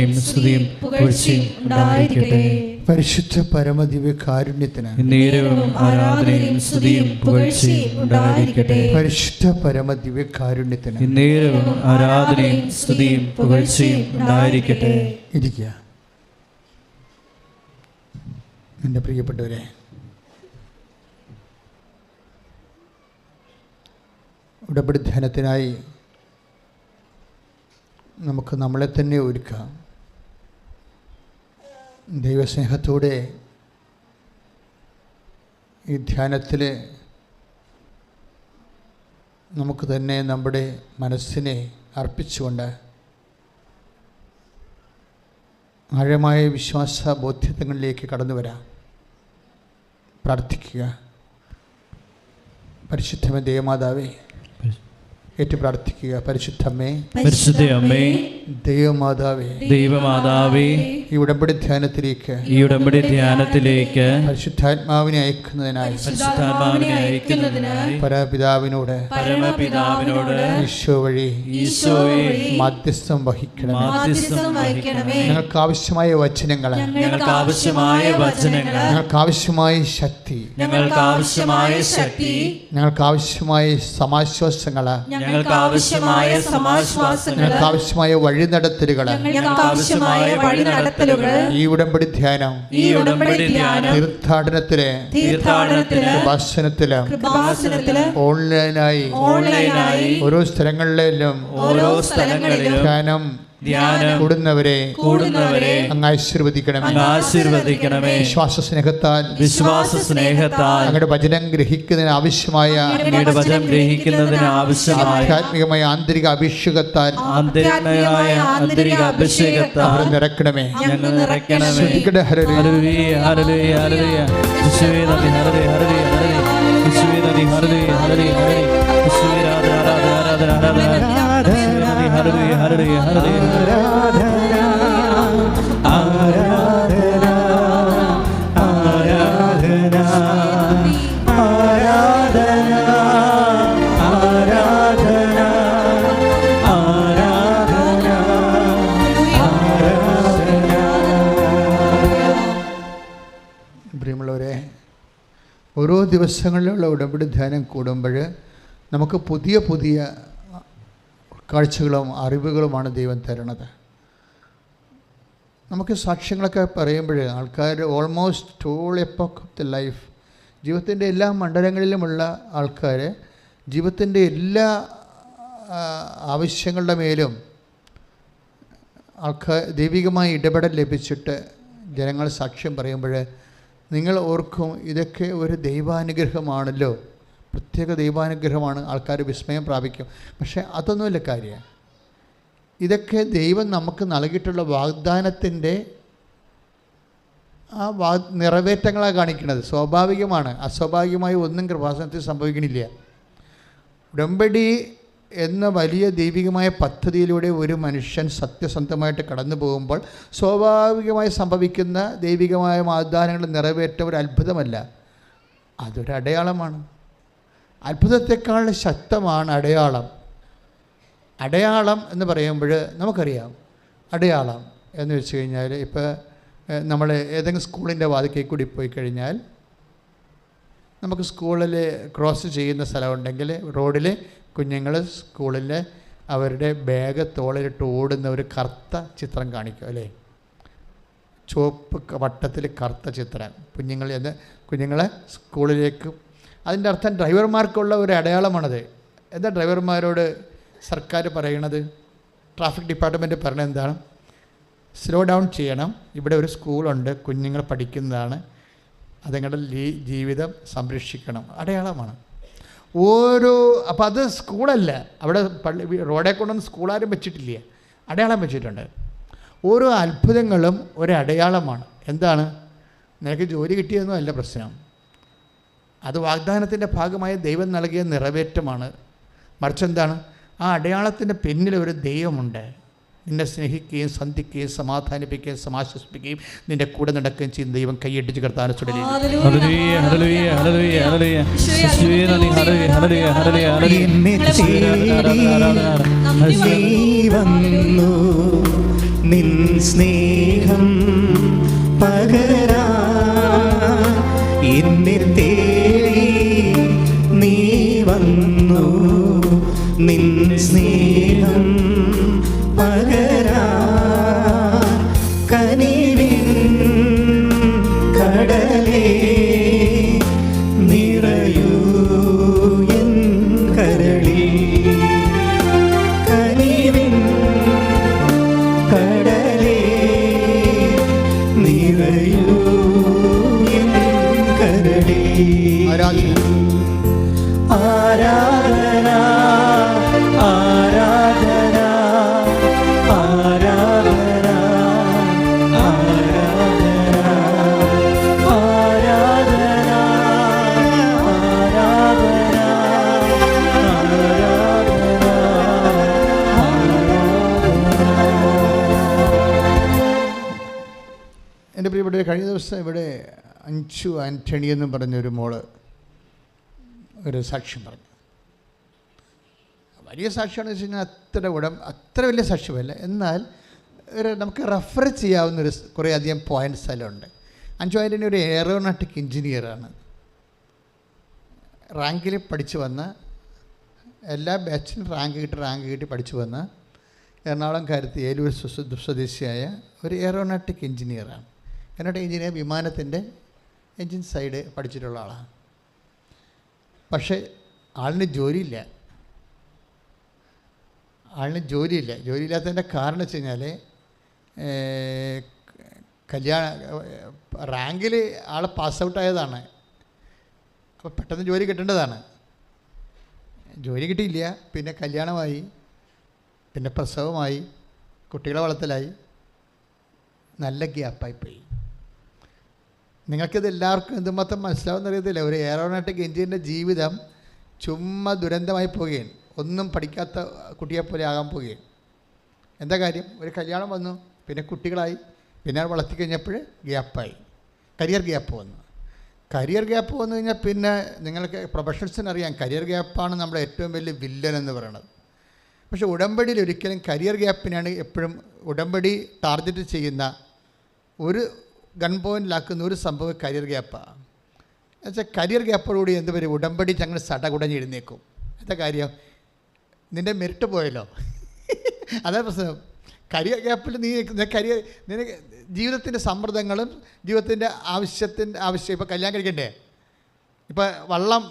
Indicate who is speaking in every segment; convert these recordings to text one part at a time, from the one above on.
Speaker 1: ആരാധനയും സ്തുതിയും പുകഴ്ചയും ഉണ്ടായിരിക്കട്ടെ.
Speaker 2: പരിശുദ്ധ പരമദിവ്യ കാരുണ്യത്തിന്
Speaker 1: നേരവും ആരാധനയും സ്തുതിയും പുകഴ്ചയും ഉണ്ടായിരിക്കട്ടെ.
Speaker 2: പരിശുദ്ധ പരമദിവ്യ കാരുണ്യത്തിന്
Speaker 1: നേരവും ആരാധനയും സ്തുതിയും പുകഴ്ചയും ഉണ്ടായിരിക്കട്ടെ.
Speaker 2: ഇരിക്കുക. എൻ്റെ പ്രിയപ്പെട്ടവരെ, ഉടമ്പടി ധ്യാനത്തിനായി നമുക്ക് നമ്മളെ തന്നെ ഒരുക്കാം. ദൈവസ്നേഹത്തോടെ ഈ ധ്യാനത്തിൽ നമുക്ക് തന്നെ നമ്മുടെ മനസ്സിനെ അർപ്പിച്ചുകൊണ്ട് ആഴമായ വിശ്വാസ ബോധ്യങ്ങളിലേക്ക് കടന്നു വരാം. പ്രാർത്ഥിക്കുക. പരിശുദ്ധമേ ദേവമാതാവേ, ഏറ്റു പ്രാർത്ഥിക്കുക. പരിശുദ്ധമ്മേ,
Speaker 1: പരിശുദ്ധ അമ്മേ,
Speaker 2: ദൈവമാതാവേ,
Speaker 1: ദൈവമാതാവേ,
Speaker 2: ഈ ഉടമ്പടി ധ്യാനത്തിലേക്ക് പരിശുദ്ധാത്മാവിനെ അയക്കുന്നതിനായി പരപിതാവിനോട് ഈശോ വഴി മാധ്യസ്ഥം വഹിക്കണമേ. ഞങ്ങൾക്ക് ആവശ്യമായ വചനങ്ങൾ, ഞങ്ങൾക്ക് ആവശ്യമായ ശക്തി, ഞങ്ങൾക്ക് ആവശ്യമായ സമാശ്വാസങ്ങൾ, ഞങ്ങൾക്ക് ആവശ്യമായ വഴിനടത്തലുകൾ ഈ ഉടമ്പടി ധ്യാനം തീർത്ഥാടനത്തിലെ കൃപാസനത്തില് ഓൺലൈനായി ഓരോ സ്ഥലങ്ങളിലും ധ്യാനം കൂടുന്നവരെ അങ്ങ് ആശീർവദിക്കണമേ. വിശ്വാസ സ്നേഹത്താൽ അങ്ങയുടെ വചനം ഗ്രഹിക്കുന്നതിന് ആവശ്യമായ ആധ്യാത്മികമായ ആന്തരിക അഭിഷേകത്താൽ നിറക്കണമേ. പ്രിയമുള്ളവരെ, ഓരോ ദിവസങ്ങളിലുള്ള ഉടമ്പടി ധ്യാനം കൂടുമ്പോൾ നമുക്ക് പുതിയ പുതിയ കാഴ്ചകളും അറിവുകളുമാണ് ദൈവം തരുന്നത്. നമുക്ക് സാക്ഷ്യങ്ങളൊക്കെ പറയുമ്പോൾ ആൾക്കാർ almost all epoch of the life, ജീവിതത്തിൻ്റെ എല്ലാ മണ്ഡലങ്ങളിലുമുള്ള ആൾക്കാർ ജീവിതത്തിൻ്റെ എല്ലാ ആവശ്യങ്ങളുടെ മേലും ദൈവികമായ ഇടപെടൽ ലഭിച്ചിട്ട് ജനങ്ങൾ സാക്ഷ്യം പറയുമ്പോൾ നിങ്ങൾ ഓർക്കും, ഇതൊക്കെ ഒരു ദൈവാനുഗ്രഹമാണല്ലോ, പ്രത്യേക ദൈവാനുഗ്രഹമാണ്. ആൾക്കാർ വിസ്മയം പ്രാപിക്കും. പക്ഷേ അതൊന്നുമല്ല കാര്യം. ഇതൊക്കെ ദൈവം നമുക്ക് നൽകിയിട്ടുള്ള വാഗ്ദാനത്തിൻ്റെ ആ നിറവേറ്റങ്ങളാണ് കാണിക്കുന്നത്. സ്വാഭാവികമാണ്. അസ്വാഭാവികമായി ഒന്നും കൃപാസനത്തിൽ സംഭവിക്കണില്ല. ഉടമ്പടി എന്ന വലിയ ദൈവികമായ പദ്ധതിയിലൂടെ ഒരു മനുഷ്യൻ സത്യസന്ധമായിട്ട് കടന്നു പോകുമ്പോൾ സ്വാഭാവികമായി സംഭവിക്കുന്ന ദൈവികമായ വാഗ്ദാനങ്ങൾ നിറവേറ്റ ഒരു അത്ഭുതമല്ല, അതൊരു അടയാളമാണ്. അത്ഭുതത്തെക്കാൾ ശക്തമാണ് അടയാളം. അടയാളം എന്ന് പറയുമ്പോൾ നമുക്കറിയാം, അടയാളം എന്ന് വെച്ച് കഴിഞ്ഞാൽ ഇപ്പോൾ നമ്മൾ ഏതെങ്കിലും സ്കൂളിൻ്റെ വാതിക്കൽ കൂടി പോയി കഴിഞ്ഞാൽ നമുക്ക് സ്കൂളിൽ ക്രോസ് ചെയ്യുന്ന സ്ഥലമുണ്ടെങ്കിൽ റോഡിൽ കുഞ്ഞുങ്ങൾ സ്കൂളിൽ അവരുടെ ബാഗ് തോളിലിട്ട് ഓടുന്ന ഒരു കറുത്ത ചിത്രം കാണിക്കും അല്ലേ, ചുവപ്പ് വട്ടത്തിൽ കറുത്ത ചിത്രം കുഞ്ഞുങ്ങളെ സ്കൂളിലേക്ക്. അതിൻ്റെ അർത്ഥം ഡ്രൈവർമാർക്കുള്ള ഒരു അടയാളമാണത്. എന്താ ഡ്രൈവർമാരോട് സർക്കാർ പറയണത്? ട്രാഫിക് ഡിപ്പാർട്ട്മെൻറ്റ് പറയണത് എന്താണ്? സ്ലോ ഡൗൺ ചെയ്യണം, ഇവിടെ ഒരു സ്കൂളുണ്ട്, കുഞ്ഞുങ്ങൾ പഠിക്കുന്നതാണ്, അതുങ്ങളുടെ ജീവിതം സംരക്ഷിക്കണം. അടയാളമാണ് അപ്പോൾ അത് സ്കൂളല്ല, അവിടെ റോഡെ കൊണ്ടൊന്നും സ്കൂളാരും വെച്ചിട്ടില്ല, അടയാളം വെച്ചിട്ടുണ്ട്. ഓരോ അത്ഭുതങ്ങളും ഒരു അടയാളമാണ്. എന്താണ്? നിനക്ക് ജോലി കിട്ടിയതൊന്നും അല്ല പ്രശ്നം, അത് വാഗ്ദാനത്തിൻ്റെ ഭാഗമായ ദൈവം നൽകിയ നിറവേറ്റമാണ്. മറിച്ച് എന്താണ്? ആ അടയാളത്തിൻ്റെ പിന്നിൽ ഒരു ദൈവമുണ്ട്, നിന്നെ സ്നേഹിക്കുകയും സന്ധിക്കുകയും സമാധാനിപ്പിക്കുകയും സമാശ്വസിപ്പിക്കുകയും നിന്റെ കൂടെ നടക്കുകയും ചെയ്യുന്ന ദൈവം. കൈയടിച്ച് കർത്താവിനെ ചുടലി.
Speaker 3: നിൻ സ്നേഹം പകരാ എന്നെ തേടി നീ വന്നു. നിൻ സ്നേഹം പകരാ കനിവിൻ കടലേ നിറയൂ എൻ കരളിൽ. കനിവിൻ കടലേ നിറയൂ എൻ കരളിൽ. ആരാധന ആരാധന ആരാധന ആരാധന ആരാധന
Speaker 2: എൻ്റെ പ്രിയപ്പെട്ട കഴിഞ്ഞ ദിവസം ഇവിടെ അഞ്ചു ആൻ്റണി എന്ന് പറഞ്ഞൊരു മോള് ഒരു സാക്ഷ്യം പറഞ്ഞു. വലിയ സാക്ഷ്യമാണെന്ന് വെച്ച് കഴിഞ്ഞാൽ അത്ര വലിയ സാക്ഷ്യമല്ല, എന്നാൽ നമുക്ക് റെഫർ ചെയ്യാവുന്നൊരു കുറേ അധികം പോയിൻറ്റ്സ് എല്ലാം ഉണ്ട്. അഞ്ചു ആൻ്റണി ഒരു എയറോനോട്ടിക് എഞ്ചിനീയറാണ്. റാങ്കിൽ പഠിച്ചു വന്ന, എല്ലാ ബാച്ചിലും റാങ്ക് കിട്ടി പഠിച്ചു വന്ന എറണാകുളം കാര്യത്ത് ഏലൂർ സ്വദേശിയായ ഒരു എയറോനോട്ടിക് എഞ്ചിനീയറാണ്. എയറോനോട്ടിക് എഞ്ചിനീയർ വിമാനത്തിൻ്റെ എൻജിൻ സൈഡ് പഠിച്ചിട്ടുള്ള ആളാണ്. പക്ഷേ ആളിന് ജോലിയില്ല. ജോലിയില്ലാത്തതിൻ്റെ കാരണം വെച്ച് കഴിഞ്ഞാൽ റാങ്കിൽ ആൾ പാസ് ഔട്ടായതാണ്. അപ്പോൾ പെട്ടെന്ന് ജോലി കിട്ടേണ്ടതാണ്. ജോലി കിട്ടിയില്ല. പിന്നെ കല്യാണമായി, പിന്നെ പ്രസവമായി, കുട്ടികളെ വളർത്തലായി, നല്ല ഗ്യാപ്പായിപ്പോയി. നിങ്ങൾക്കിത് എല്ലാവർക്കും എന്തുമാത്രം മനസ്സിലാവുമെന്ന് അറിയത്തില്ല. ഒരു എയറോനോട്ടിക് എഞ്ചിനീയറിൻ്റെ ജീവിതം ചുമ്മാ ദുരന്തമായി പോവുകയാണ്. ഒന്നും പഠിക്കാത്ത കുട്ടിയെപ്പോലെ ആകാൻ പോവുകയാണ്. എന്താ കാര്യം? ഒരു കല്യാണം വന്നു, പിന്നെ കുട്ടികളായി, പിന്നെ വളർത്തി കഴിഞ്ഞപ്പോൾ ഗ്യാപ്പായി, കരിയർ ഗ്യാപ്പ് വന്നു. കരിയർ ഗ്യാപ്പ് വന്നു കഴിഞ്ഞാൽ പിന്നെ നിങ്ങൾക്ക് പ്രൊഫഷണൽസിനറിയാം കരിയർ ഗ്യാപ്പാണ് നമ്മുടെ ഏറ്റവും വലിയ വില്ലൻ എന്ന് പറയുന്നത്. പക്ഷേ ഉടമ്പടിയിൽ ഒരിക്കലും കരിയർ ഗ്യാപ്പിനാണ് എപ്പോഴും ഉടമ്പടി ടാർഗറ്റ് ചെയ്യുന്ന ഒരു ഗൺ പോയിൻറ്റിലാക്കുന്ന ഒരു സംഭവം കരിയർ ഗ്യാപ്പാണ്. എന്നുവെച്ചാൽ കരിയർ ഗ്യാപ്പോടുകൂടി എന്ത് വരും? ഉടമ്പടി ഞങ്ങൾ സടകുടഞ്ഞ് എഴുന്നേക്കും. എന്താ കാര്യം? നിൻ്റെ മെറിറ്റ് പോയല്ലോ. അതാ പ്രശ്നം. കരിയർ ഗ്യാപ്പിൽ നിനക്ക് ജീവിതത്തിൻ്റെ സമ്മർദ്ദങ്ങളും ജീവിതത്തിൻ്റെ ആവശ്യം. ഇപ്പോൾ കല്യാണം കഴിക്കണ്ടേ? ഇപ്പോൾ വെള്ളം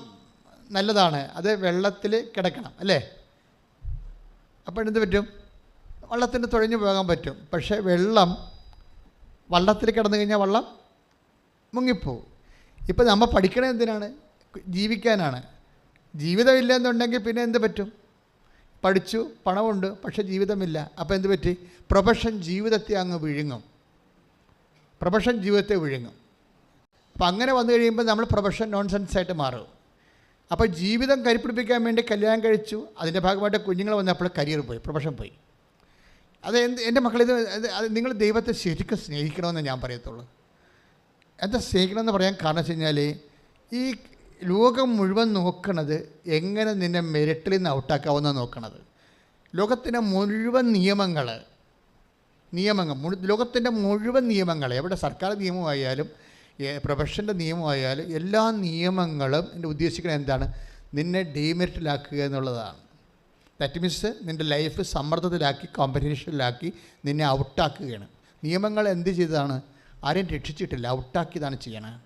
Speaker 2: നല്ലതാണ്, അത് വെള്ളത്തിൽ കിടക്കണം അല്ലേ? അപ്പോൾ എന്ത് പറ്റും? വെള്ളത്തിന് തുഴഞ്ഞു പോകാൻ പറ്റും. പക്ഷേ വള്ളത്തിൽ കിടന്നു കഴിഞ്ഞാൽ വെള്ളം മുങ്ങിപ്പോവും. ഇപ്പോൾ നമ്മൾ പഠിക്കണത് എന്തിനാണ്? ജീവിക്കാനാണ്. ജീവിതമില്ല എന്നുണ്ടെങ്കിൽ പിന്നെ എന്ത് പറ്റും? പഠിച്ചു, പണമുണ്ട്, പക്ഷേ ജീവിതമില്ല. അപ്പോൾ എന്ത് പറ്റി? പ്രൊഫഷൻ ജീവിതത്തെ അങ്ങ് വിഴുങ്ങും. അപ്പോൾ അങ്ങനെ വന്നു കഴിയുമ്പോൾ നമ്മൾ പ്രൊഫഷൻ നോൺസെൻസായിട്ട് മാറും. അപ്പോൾ ജീവിതം കരിപ്പിടിപ്പിക്കാൻ വേണ്ടി കല്യാണം കഴിച്ചു, അതിൻ്റെ ഭാഗമായിട്ട് കുഞ്ഞുങ്ങൾ വന്നപ്പോൾ കരിയർ പോയി, പ്രൊഫഷൻ പോയി. അത് എൻ്റെ മക്കളിത് നിങ്ങൾ ദൈവത്തെ ശരിക്കും സ്നേഹിക്കണമെന്ന് ഞാൻ പറയത്തുള്ളൂ. എന്താ സ്നേഹിക്കണമെന്ന് പറയാൻ കാരണം വെച്ച് കഴിഞ്ഞാൽ ഈ ലോകം മുഴുവൻ നോക്കണത് എങ്ങനെ നിന്നെ മെറിറ്റിൽ നിന്ന് ഔട്ടാക്കാവുന്ന നോക്കണത്. ലോകത്തിൻ്റെ മുഴുവൻ ലോകത്തിൻ്റെ മുഴുവൻ നിയമങ്ങൾ, എവിടെ സർക്കാർ നിയമമായാലും പ്രൊഫഷൻ്റെ നിയമമായാലും എല്ലാ നിയമങ്ങളും എൻ്റെ ഉദ്ദേശിക്കുന്നത് എന്താണ്? നിന്നെ ഡീമെറിറ്റിലാക്കുക എന്നുള്ളതാണ്. ദാറ്റ് മീൻസ് നിൻ്റെ ലൈഫ് സമ്മർദ്ദത്തിലാക്കി, കോമ്പറ്റീഷനിലാക്കി നിന്നെ ഔട്ടാക്കുകയാണ്. നിയമങ്ങൾ എന്ത് ചെയ്തതാണ്? ആരെയും രക്ഷിച്ചിട്ടില്ല, ഔട്ടാക്കിയതാണ് ചെയ്യണത്.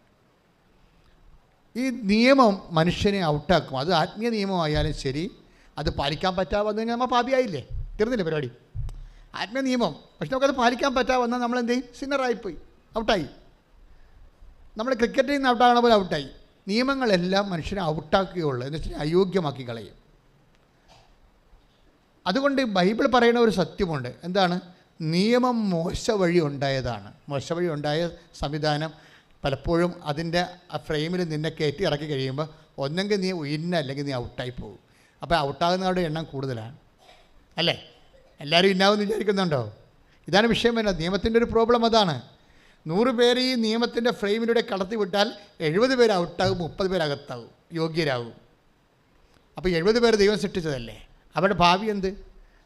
Speaker 2: ഈ നിയമം മനുഷ്യനെ ഔട്ടാക്കും. അത് ആത്മീയ നിയമമായാലും ശരി, അത് പാലിക്കാൻ പറ്റാമെന്ന് കഴിഞ്ഞാൽ നമ്മൾ പാപിയായില്ലേ? തീർന്നില്ലേ പരിപാടി? ആത്മീയ നിയമം. പക്ഷെ നമുക്കത് പാലിക്കാൻ പറ്റാമെന്നാൽ നമ്മളെന്ത് ചെയ്യും? സിന്നറായിപ്പോയി, ഔട്ടായി. നമ്മൾ ക്രിക്കറ്റിൽ നിന്ന് ഔട്ടാകണ പോലെ ഔട്ടായി. നിയമങ്ങളെല്ലാം മനുഷ്യനെ ഔട്ടാക്കുകയുള്ളൂ, എന്ന് വെച്ചാൽ അയോഗ്യമാക്കി കളയും. അതുകൊണ്ട് ബൈബിൾ പറയുന്ന ഒരു സത്യമുണ്ട്. എന്താണ്? നിയമം മോശ വഴി ഉണ്ടായതാണ്. മോശ വഴി ഉണ്ടായ സംവിധാനം പലപ്പോഴും അതിൻ്റെ ആ ഫ്രെയിമിൽ നിന്നെ കയറ്റി ഇറക്കി കഴിയുമ്പോൾ ഒന്നെങ്കിൽ നീ വിന്ന, അല്ലെങ്കിൽ നീ ഔട്ടായി പോകും. അപ്പോൾ ഔട്ടാകുന്നവരുടെ എണ്ണം കൂടുതലാണ് അല്ലേ? എല്ലാവരും ഇന്നാവെന്ന് വിചാരിക്കുന്നുണ്ടോ? ഇതാണ് വിഷയം വരുന്നത്. നിയമത്തിൻ്റെ ഒരു പ്രോബ്ലം അതാണ്. 100 പേര് ഈ നിയമത്തിൻ്റെ ഫ്രെയിമിലൂടെ കടത്തി വിട്ടാൽ 70 പേര് ഔട്ടാകും, 30 പേര് അകത്താകും, യോഗ്യരാകും. അപ്പോൾ 70 പേര് ദൈവം സൃഷ്ടിച്ചതല്ലേ? അവരുടെ ഭാവി എന്ത്?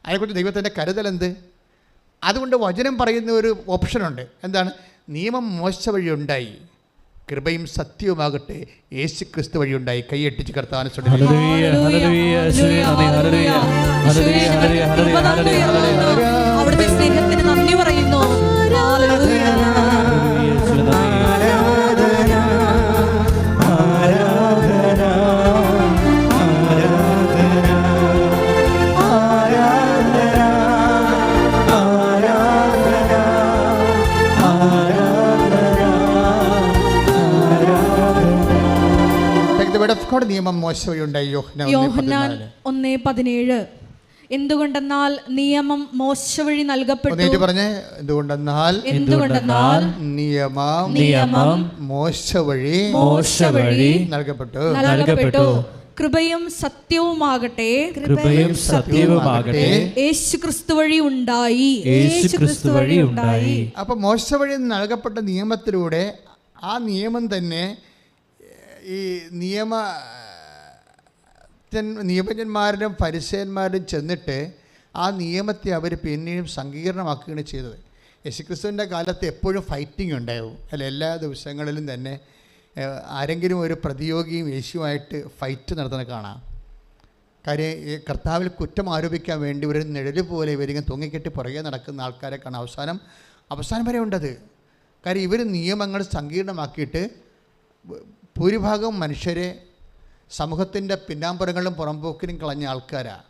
Speaker 2: അതിനെക്കുറിച്ച് ദൈവത്തിൻ്റെ കരുതൽ എന്ത്? അതുകൊണ്ട് വചനം പറയുന്ന ഒരു ഓപ്ഷനുണ്ട്. എന്താണ്? നിയമം മോശ വഴി ഉണ്ടായി, കൃപയും സത്യവുമാകട്ടെ യേശു ക്രിസ്തു വഴി ഉണ്ടായി. കൈയെട്ടിച്ച് കർത്താവിനെ സ്തുതിക്കുന്നു.
Speaker 1: ഹല്ലേലൂയ, ഹല്ലേലൂയ, യേശുവേ നന്ദി, ഹല്ലേലൂയ, ഹല്ലേലൂയ, ഹല്ലേലൂയ, ഹല്ലേലൂയ, ഹല്ലേലൂയ,
Speaker 4: അവിടുത്തെ സ്നേഹത്തിന് നന്ദി പറയുന്നു. ഹല്ലേലൂയ.
Speaker 1: യേശുവേ നന്ദി.
Speaker 3: ആരാധന ആരാധന ആരാധന ആരാധന
Speaker 2: Take the word of God. നിയമം മോശ വഴി ഉണ്ടായി.
Speaker 4: യോഹന്നാൻ 1:17. എന്തുകൊണ്ടെന്നാൽ നിയമം മോശ വഴി നൽകപ്പെട്ടു.
Speaker 2: പറഞ്ഞേ, എന്തുകൊണ്ടെന്നാൽ
Speaker 4: എന്തുകൊണ്ടെന്നാൽ
Speaker 2: നിയമം മോശ വഴി നൽകപ്പെട്ടു.
Speaker 4: കൃപയും സത്യവുമാകട്ടെ
Speaker 1: കൃപയും സത്യവുമാകട്ടെ
Speaker 4: യേശു ക്രിസ്തു വഴി ഉണ്ടായി.
Speaker 1: യേശു ക്രിസ്തു വഴി ഉണ്ടായി.
Speaker 2: അപ്പൊ മോശ വഴി നൽകപ്പെട്ട നിയമത്തിലൂടെ ആ നിയമം തന്നെ ഈ നിയമജ്ഞന്മാരും ഫരിസേയന്മാരും ചെന്നിട്ട് ആ നിയമത്തെ അവർ പിന്നെയും സങ്കീർണമാക്കുകയാണ് ചെയ്തത്. യേശുക്രിസ്തുവിൻ്റെ കാലത്ത് എപ്പോഴും ഫൈറ്റിംഗ് ഉണ്ടാവും അല്ല, എല്ലാ ദിവസങ്ങളിലും തന്നെ ആരെങ്കിലും ഒരു പ്രതിയോഗിയും യേശുവായിട്ട് ഫൈറ്റ് നടത്തുന്നത് കാണാം. കാര്യം ഈ കർത്താവിൽ കുറ്റം ആരോപിക്കാൻ വേണ്ടി ഒരു നിഴല് പോലെ ഇവരിങ്ങനെ തൂങ്ങിക്കെട്ടി പുറകെ നടക്കുന്ന ആൾക്കാരെ കാണാം. അവസാനം വരെ ഉണ്ടത്. കാര്യം ഇവർ നിയമങ്ങൾ സങ്കീർണമാക്കിയിട്ട് ഭൂരിഭാഗം മനുഷ്യരെ സമൂഹത്തിൻ്റെ പിന്നാമ്പുറങ്ങളിലും പുറംപോക്കിലും കളഞ്ഞ ആൾക്കാരാണ്.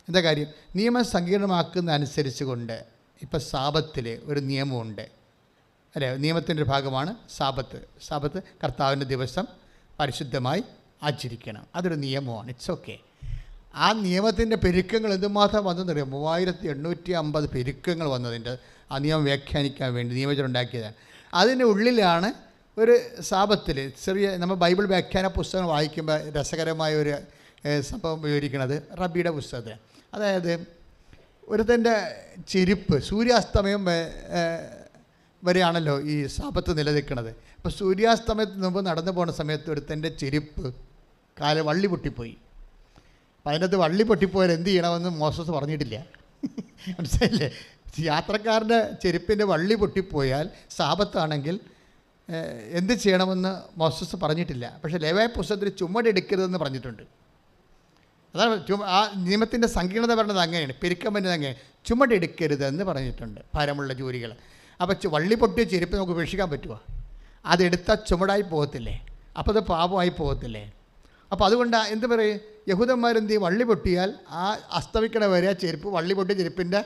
Speaker 2: എന്താ കാര്യം? നിയമം സങ്കീർണമാക്കുന്ന അനുസരിച്ച് കൊണ്ട് ഇപ്പം സാബത്തിൽ ഒരു നിയമമുണ്ട് അല്ലേ? നിയമത്തിൻ്റെ ഒരു ഭാഗമാണ് സാബത്ത് കർത്താവിൻ്റെ ദിവസം പരിശുദ്ധമായി ആചരിക്കണം. അതൊരു നിയമമാണ്. It's okay. ആ നിയമത്തിൻ്റെ പെരുക്കങ്ങൾ എന്തുമാത്രം വന്നെന്നറിയാം? 3850 പെരുക്കങ്ങൾ വന്നതിൻ്റെ ആ നിയമം വ്യാഖ്യാനിക്കാൻ വേണ്ടി നിയമജനം ഉണ്ടാക്കിയതാണ്. അതിൻ്റെ ഉള്ളിലാണ് ഒരു സാബത്തിൽ ചെറിയ നമ്മൾ ബൈബിൾ വ്യാഖ്യാന പുസ്തകം വായിക്കുമ്പോൾ രസകരമായ ഒരു സംഭവം വിവരിക്കുന്നത് റബിയുടെ പുസ്തകത്തിൽ. അതായത് ഒരുത്തൻ്റെ ചെരുപ്പ് സൂര്യാസ്തമയം വരെയാണല്ലോ ഈ സാബത്ത് നിലനിൽക്കുന്നത്. അപ്പോൾ സൂര്യാസ്തമയത്തിന് മുമ്പ് നടന്നു പോകുന്ന സമയത്ത് ഒരുത്തൻ്റെ ചെരുപ്പ് വള്ളി പൊട്ടിപ്പോയി. അപ്പം അതിനകത്ത് വള്ളി പൊട്ടിപ്പോയാൽ എന്ത് ചെയ്യണമെന്ന് മോസസ് പറഞ്ഞിട്ടില്ല. മനസ്സിലായില്ലേ? യാത്രക്കാരൻ്റെ ചെരുപ്പിൻ്റെ വള്ളി പൊട്ടിപ്പോയാൽ സാബത്താണെങ്കിൽ എന്ത് ചെയ്യണമെന്ന് മോസസ് പറഞ്ഞിട്ടില്ല. പക്ഷേ ലേവ്യ പുസ്തകത്തിൽ ചുമടെടുക്കരുതെന്ന് പറഞ്ഞിട്ടുണ്ട്. അതാണ് ആ നിയമത്തിൻ്റെ സങ്കീർണത പറഞ്ഞത് അങ്ങനെയാണ്. പെരുക്കം വരുന്നത് അങ്ങനെ ചുമടെടുക്കരുതെന്ന് പറഞ്ഞിട്ടുണ്ട്. ഭാരമുള്ള ജോലികൾ. അപ്പോൾ വള്ളി പൊട്ടിയ ചെരുപ്പ് നമുക്ക് ഉപേക്ഷിക്കാൻ പറ്റുമോ? അതെടുത്താൽ ചുമടായി പോകത്തില്ലേ? അപ്പോൾ അത് പാപമായി പോകത്തില്ലേ? അപ്പോൾ അതുകൊണ്ട് എന്ത് പറയും, യഹൂദന്മാരെന്ത് ചെയ്യും? വള്ളി പൊട്ടിയാൽ ആ അസ്തമിക്കണ വരെ ആ ചെരുപ്പ് വള്ളി പൊട്ടിയ ചെരുപ്പിൻ്റെ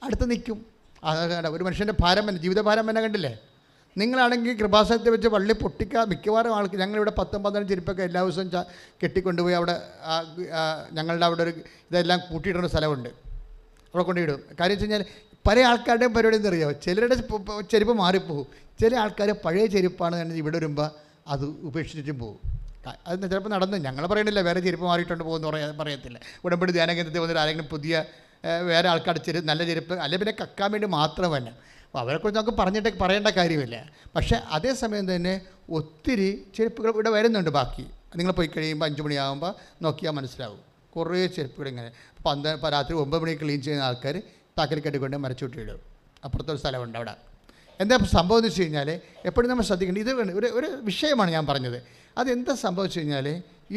Speaker 2: അടുത്ത് നിൽക്കും. അതാണ് ഒരു മനുഷ്യൻ്റെ ഭാരം തന്നെ, ജീവിതഭാരം തന്നെ. കണ്ടില്ലേ? നിങ്ങളാണെങ്കിൽ കൃപാസനത്തെ വെച്ച് വള്ളി പൊട്ടിക്കാൻ മിക്കവാറും ആൾക്ക് ഞങ്ങളിവിടെ 10-12 ചെരുപ്പൊക്കെ എല്ലാ ദിവസവും കെട്ടിക്കൊണ്ടുപോയി അവിടെ ഞങ്ങളുടെ അവിടെ ഒരു ഇതെല്ലാം കൂട്ടിയിടുന്ന സ്ഥലമുണ്ട്, അവിടെ കൊണ്ടിടും. കാര്യം വെച്ച് കഴിഞ്ഞാൽ പല ആൾക്കാരുടെയും പരിപാടി എന്നറിയാമോ? ചിലരുടെ ചെരുപ്പ് മാറിപ്പോകും. ചില ആൾക്കാർ പഴയ ചെരുപ്പാണ് തന്നെ ഇവിടെ വരുമ്പോൾ അത് ഉപേക്ഷിച്ചിട്ടും പോകും. അത് ചിലപ്പോൾ നടന്ന് ഞങ്ങൾ പറയണില്ല, വേറെ ചെരുപ്പ് മാറിയിട്ടുണ്ട് പോകുമെന്ന് പറയത്തില്ല. ഉടമ്പടി ധ്യാന കേന്ദ്രത്തിൽ വന്നിട്ട് ആരെങ്കിലും പുതിയ വേറെ ആൾക്കാരുടെ നല്ല ചെരുപ്പ് അല്ലെങ്കിൽ പിന്നെ കക്കാൻ വേണ്ടി മാത്രമല്ല. അപ്പോൾ അവരെക്കുറിച്ച് നമുക്ക് പറയേണ്ട കാര്യമില്ല. പക്ഷേ അതേസമയം തന്നെ ഒത്തിരി ചെരുപ്പുകൾ ഇവിടെ വരുന്നുണ്ട്. ബാക്കി നിങ്ങൾ പോയി കഴിയുമ്പോൾ 5 മണിയാകുമ്പോൾ നോക്കിയാൽ മനസ്സിലാവും. കുറേ ചെരുപ്പുകൾ ഇങ്ങനെ രാത്രി 9 മണിക്ക് ക്ലീൻ ചെയ്യുന്ന ആൾക്കാർ താക്കൽ കെട്ടിക്കൊണ്ട് മരച്ചുവിട്ടിടും. അപ്പുറത്തൊരു സ്ഥലമുണ്ട് അവിടെ. എന്താ സംഭവം എന്ന് വെച്ച് കഴിഞ്ഞാൽ എപ്പോഴും നമ്മൾ ശ്രദ്ധിക്കേണ്ടത് ഇത് ഒരു വിഷയമാണ് ഞാൻ പറഞ്ഞത്. അതെന്താ സംഭവിച്ചു കഴിഞ്ഞാൽ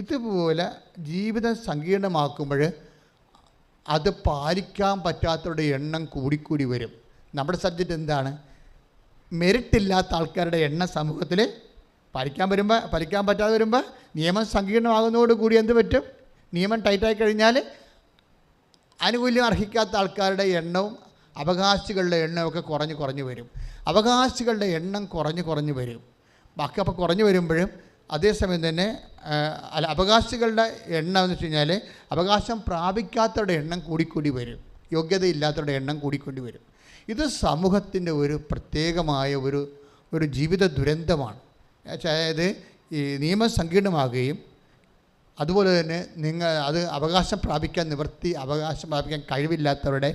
Speaker 2: ഇതുപോലെ ജീവിതം സങ്കീർണമാക്കുമ്പോൾ അത് പാലിക്കാൻ പറ്റാത്തവരുടെ എണ്ണം കൂടിക്കൂടി വരും. നമ്മുടെ സബ്ജക്റ്റ് എന്താണ്? മെറിറ്റില്ലാത്ത ആൾക്കാരുടെ എണ്ണം സമൂഹത്തിൽ പാലിക്കാൻ പറ്റാതെ വരുമ്പോൾ നിയമം സങ്കീർണമാകുന്നതോടുകൂടി എന്ത് പറ്റും? നിയമം ടൈറ്റായി കഴിഞ്ഞാൽ ആനുകൂല്യം അർഹിക്കാത്ത ആൾക്കാരുടെ എണ്ണവും അവകാശികളുടെ എണ്ണമൊക്കെ കുറഞ്ഞു വരും. അവകാശികളുടെ എണ്ണം കുറഞ്ഞു വരും. ബാക്കി അപ്പോൾ കുറഞ്ഞു വരുമ്പോഴും അതേസമയം തന്നെ അവകാശികളുടെ എണ്ണം എന്ന് വെച്ച് കഴിഞ്ഞാൽ അവകാശം പ്രാപിക്കാത്തവരുടെ എണ്ണം കൂടിക്കൂടി വരും. യോഗ്യതയില്ലാത്തവരുടെ എണ്ണം കൂടിക്കൂടി വരും. ഇത് സമൂഹത്തിൻ്റെ ഒരു പ്രത്യേകമായ ഒരു ജീവിത ദുരന്തമാണ്. അതായത് ഈ നിയമം സങ്കീർണമാകുകയും അതുപോലെ തന്നെ അത് അവകാശം പ്രാപിക്കാൻ കഴിവില്ലാത്തവരുടെ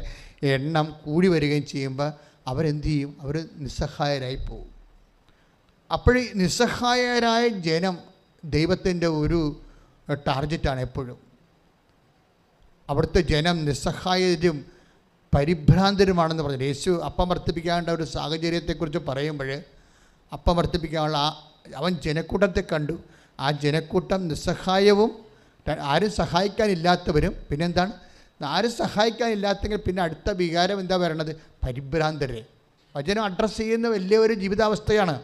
Speaker 2: എണ്ണം കൂടി വരികയും ചെയ്യുമ്പോൾ അവരെന്ത് ചെയ്യും? അവർ നിസ്സഹായരായി പോകും. അപ്പോൾ നിസ്സഹായരായ ജനം ദൈവത്തിൻ്റെ ഒരു ടാർഗറ്റാണ് എപ്പോഴും. അവിടുത്തെ ജനം നിസ്സഹായരും പരിഭ്രാന്തരുമാണെന്ന് പറഞ്ഞു. യേശു അപ്പം വർദ്ധിപ്പിക്കാനുള്ള ഒരു സാഹചര്യത്തെക്കുറിച്ച് പറയുമ്പോൾ അപ്പം വർദ്ധിപ്പിക്കാനുള്ള അവൻ ജനക്കൂട്ടത്തെ കണ്ടു. ആ ജനക്കൂട്ടം നിസ്സഹായവും ആരും സഹായിക്കാനില്ലാത്തവരും, പിന്നെന്താണ്, ആരും സഹായിക്കാനില്ലാത്തെങ്കിൽ പിന്നെ അടുത്ത വികാരം എന്താ പറയണത്? പരിഭ്രാന്തരെ. വചനം അഡ്രസ്സ് ചെയ്യുന്ന വലിയൊരു ജീവിതാവസ്ഥയാണ്.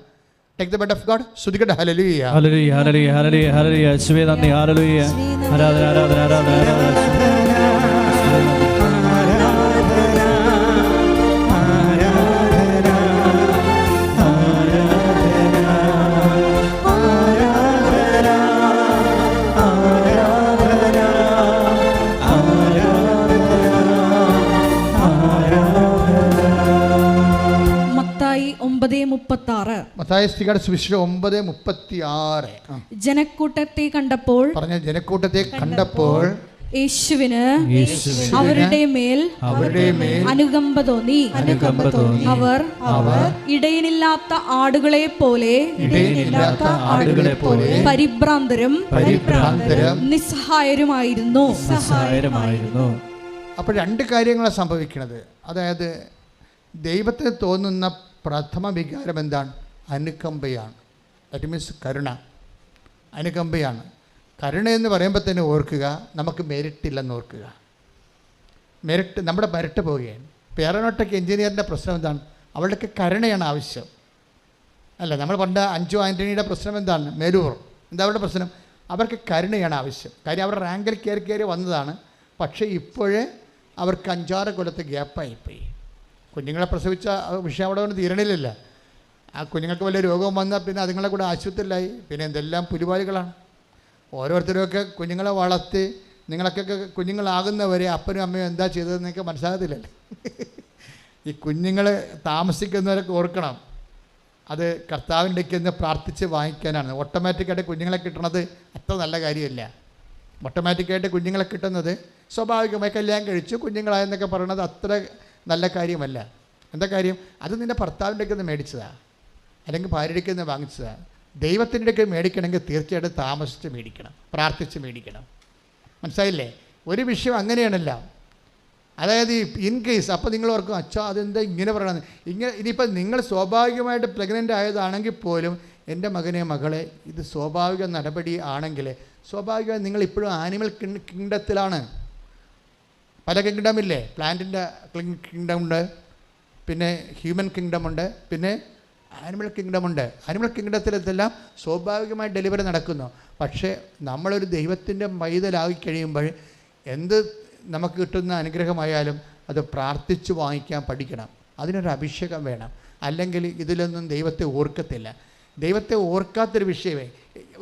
Speaker 2: Take the bed of God. സ്തുതിക്കട്ടെ. ഹല്ലേലൂയ
Speaker 1: ഹല്ലേലൂയ ഹല്ലേലൂയ ഹല്ലേലൂയ ഹല്ലേലൂയ. യേശുവേ നന്ദി. ഹല്ലേലൂയ. ആരാധന ആരാധന ആരാധന
Speaker 2: മത്തായി സുവിശേഷം 9:36.
Speaker 4: ജനക്കൂട്ടത്തെ കണ്ടപ്പോൾ
Speaker 2: പറഞ്ഞ ജനക്കൂട്ടത്തെ കണ്ടപ്പോൾ
Speaker 4: യേശുവിന് അവരുടെ മേൽ അനുകമ്പ തോന്നി. അവർ ഇടയനില്ലാത്ത ആടുകളെ പോലെ പരിഭ്രാന്തരും നിസ്സഹായരുമായിരുന്നു.
Speaker 2: അപ്പോൾ രണ്ട് കാര്യങ്ങളാണ് സംഭവിക്കുന്നത്. അതായത് ദൈവത്തിന് തോന്നുന്ന പ്രഥമ വികാരം എന്താണ്? അനുകമ്പയാണ്. ദാറ്റ് മീൻസ് കരുണ, അനുകമ്പയാണ്. കരുണ എന്ന് പറയുമ്പോൾ തന്നെ ഓർക്കുക, നമുക്ക് മെരിട്ടില്ലെന്ന് ഓർക്കുക. മെരിട്ട്, നമ്മുടെ മെരിട്ട് പോവുകയാണ്. ഇപ്പോൾ എയറോനോട്ടിക് എഞ്ചിനീയറിൻ്റെ പ്രശ്നം എന്താണ്? അവളുടെ കരുണയാണ് ആവശ്യം, അല്ല? നമ്മൾ പണ്ട് അഞ്ചു ആൻ്റണിയുടെ പ്രശ്നം എന്താണ്? മേലൂർ. എന്താ അവരുടെ പ്രശ്നം? അവർക്ക് കരുണയാണ് ആവശ്യം. കാര്യം അവരുടെ റാങ്കിൽ കയറി വന്നതാണ്. പക്ഷേ ഇപ്പോഴേ അവർക്ക് 5-6 കൊല്ലത്തെ ഗ്യാപ്പായിപ്പോയി. കുഞ്ഞുങ്ങളെ പ്രസവിച്ച വിഷയം അവിടെ കൊണ്ട് തീരണില്ല. ആ കുഞ്ഞുങ്ങൾക്ക് വലിയ രോഗം വന്നാൽ പിന്നെ അതുങ്ങളെ കൂടെ ആശുപത്രിയിലായി. പിന്നെ എന്തെല്ലാം പുലിവാലികളാണ്. ഓരോരുത്തരുമൊക്കെ കുഞ്ഞുങ്ങളെ വളർത്തി നിങ്ങളൊക്കെ കുഞ്ഞുങ്ങളാകുന്നവരെ അപ്പനും അമ്മയും എന്താ ചെയ്തതെന്നൊക്കെ മനസ്സിലാകത്തില്ലല്ലേ. ഈ കുഞ്ഞുങ്ങൾ താമസിക്കുന്നവരൊക്കെ ഓർക്കണം, അത് കർത്താവിൻ്റെക്ക് എന്ന് പ്രാർത്ഥിച്ച് വാങ്ങിക്കാനാണ്. ഓട്ടോമാറ്റിക്കായിട്ട് കുഞ്ഞുങ്ങളെ കിട്ടണത് അത്ര നല്ല കാര്യമല്ല. ഓട്ടോമാറ്റിക്കായിട്ട് കുഞ്ഞുങ്ങളെ കിട്ടുന്നത് സ്വാഭാവികമായി കല്യാണം കഴിച്ചു കുഞ്ഞുങ്ങളായെന്നൊക്കെ പറയണത് അത്ര നല്ല കാര്യമല്ല. എന്താ കാര്യം? അത് നിൻ്റെ ഭർത്താവിൻ്റെക്ക് നിന്ന് മേടിച്ചതാണ്, അല്ലെങ്കിൽ ഭാര്യയ്ക്ക് നിന്ന് വാങ്ങിച്ചതാണ്. ദൈവത്തിൻ്റെയൊക്കെ മേടിക്കണമെങ്കിൽ തീർച്ചയായിട്ടും താമസിച്ച് മേടിക്കണം, പ്രാർത്ഥിച്ച് മേടിക്കണം. മനസ്സിലായില്ലേ? ഒരു വിഷയം അങ്ങനെയാണല്ലോ. അതായത് ഇൻ കേസ് അപ്പോൾ നിങ്ങൾ ഓർക്കും, അച്ഛാ അതെന്താ ഇങ്ങനെ പറയണമെന്ന്. ഇനിയിപ്പോൾ നിങ്ങൾ സ്വാഭാവികമായിട്ട് പ്രഗ്നൻ്റ് ആയതാണെങ്കിൽ പോലും എൻ്റെ മകനെ മകളെ, ഇത് സ്വാഭാവിക നടപടി ആണെങ്കിൽ സ്വാഭാവികമായി നിങ്ങൾ ഇപ്പോഴും ആനിമൽ കിങ്ഡത്തിലാണ്. പല കിങ്ഡമില്ലേ? പ്ലാന്റിൻ്റെ കിങ്ഡമുണ്ട്, പിന്നെ ഹ്യൂമൻ കിങ്ഡമുണ്ട്, പിന്നെ ആനിമൽ കിങ്ഡമുണ്ട്. ആനിമൽ കിങ്ഡത്തിലെല്ലാം സ്വാഭാവികമായി ഡെലിവറി നടക്കുന്നു. പക്ഷേ നമ്മളൊരു ദൈവത്തിൻ്റെ മൈതലായി കഴിയുമ്പോൾ എന്ത് നമുക്ക് കിട്ടുന്ന അനുഗ്രഹമായാലും അത് പ്രാർത്ഥിച്ച് വാങ്ങിക്കാൻ പഠിക്കണം. അതിനൊരു അഭിഷേകം വേണം. അല്ലെങ്കിൽ ഇതിലൊന്നും ദൈവത്തെ ഓർക്കത്തില്ല. ദൈവത്തെ ഓർക്കാത്തൊരു വിഷയമേ.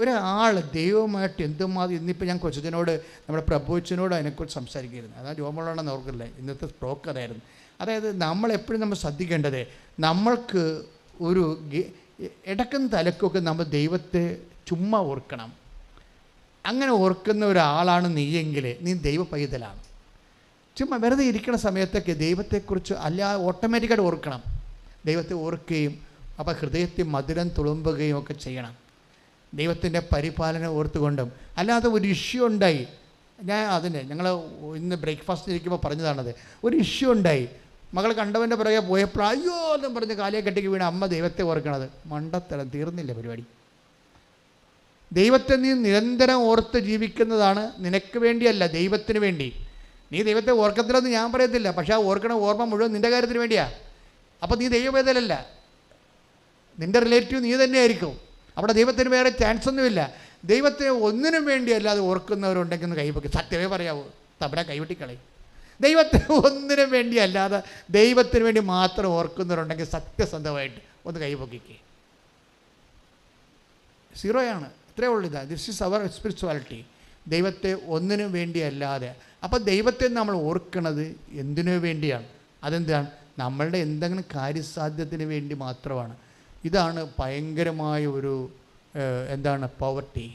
Speaker 2: ഒരാൾ ദൈവമായിട്ട് എന്തുമാതിരി, ഇന്നിപ്പോൾ ഞാൻ കൊച്ചനോട്, നമ്മുടെ പ്രഭുച്ചനോട് അതിനെക്കുറിച്ച് സംസാരിക്കുകയായിരുന്നു. അതാ രോമമുള്ളതെന്ന് ഓർക്കില്ലേ, ഇന്നത്തെ സ്ട്രോക്ക് അതായിരുന്നു. അതായത് നമ്മളെപ്പോഴും നമ്മൾ ശ്രദ്ധിക്കേണ്ടത്, നമ്മൾക്ക് ഒരു ഇടക്കും തലക്കൊക്കെ നമ്മൾ ദൈവത്തെ ചുമ്മാ ഓർക്കണം. അങ്ങനെ ഓർക്കുന്ന ഒരാളാണ് നീയെങ്കിൽ നീ ദൈവ പൈതലാണ്. ചുമ്മാ വെറുതെ ഇരിക്കുന്ന സമയത്തൊക്കെ ദൈവത്തെക്കുറിച്ച് അല്ലാതെ ഓട്ടോമാറ്റിക്കായിട്ട് ഓർക്കണം. ദൈവത്തെ ഓർക്കുകയും അപ്പോൾ ഹൃദയത്തിൽ മധുരം തുളുമ്പുകയും ഒക്കെ ചെയ്യണം. ദൈവത്തിൻ്റെ പരിപാലനം ഓർത്തുകൊണ്ടും. അല്ലാതെ ഒരു ഇഷ്യൂ ഉണ്ടായി, ഞങ്ങൾ ഇന്ന് ബ്രേക്ക്ഫാസ്റ്റിന് ഇരിക്കുമ്പോൾ പറഞ്ഞതാണത്. ഒരു ഇഷ്യൂ ഉണ്ടായി, മകൾ കണ്ടവൻ്റെ പുറകെ പോയപ്പോൾ അയ്യോ എന്നും പറഞ്ഞ് കാലിയെ കെട്ടിക്ക് വീണ അമ്മ ദൈവത്തെ ഓർക്കണത്. മണ്ടത്തരം, തീർന്നില്ല പരിപാടി. ദൈവത്തെ നീ നിരന്തരം ഓർത്ത് ജീവിക്കുന്നതാണ് നിനക്ക് വേണ്ടിയല്ല, ദൈവത്തിന് വേണ്ടി. നീ ദൈവത്തെ ഓർക്കത്തില്ലെന്ന് ഞാൻ പറയത്തില്ല, പക്ഷേ ആ ഓർക്കണ ഓർമ്മ മുഴുവൻ നിൻ്റെ കാര്യത്തിന് വേണ്ടിയാണ്. അപ്പോൾ നീ ദൈവവേദനല്ല, നിൻ്റെ റിലേറ്റീവ് നീ തന്നെയായിരിക്കും. അവിടെ ദൈവത്തിന് വേറെ ചാൻസ് ഒന്നുമില്ല. ദൈവത്തെ ഒന്നിനും വേണ്ടിയല്ലാതെ ഓർക്കുന്നവരുണ്ടെങ്കിൽ ഒന്ന് കൈവയ്ക്കും. സത്യമേ പറയാവൂ, തവിടെ കൈവെട്ടിക്കളയും. ദൈവത്തെ ഒന്നിനും വേണ്ടിയല്ലാതെ ദൈവത്തിന് വേണ്ടി മാത്രം ഓർക്കുന്നവരുണ്ടെങ്കിൽ സത്യസന്ധമായിട്ട് ഒന്ന് കൈവയ്ക്കേ. സീറോയാണ്. ഇത്രയേ ഉള്ളൂ. This is our spirituality. ദൈവത്തെ ഒന്നിനും വേണ്ടിയല്ലാതെ. അപ്പോൾ ദൈവത്തെ നമ്മൾ ഓർക്കണത് എന്തിനു വേണ്ടിയാണ്? അതെന്താണ്? നമ്മളുടെ എന്തെങ്കിലും കാര്യസാധ്യത്തിന് വേണ്ടി മാത്രമാണ്. ഇതാണ് ഭയങ്കരമായ ഒരു പോവർട്ടി,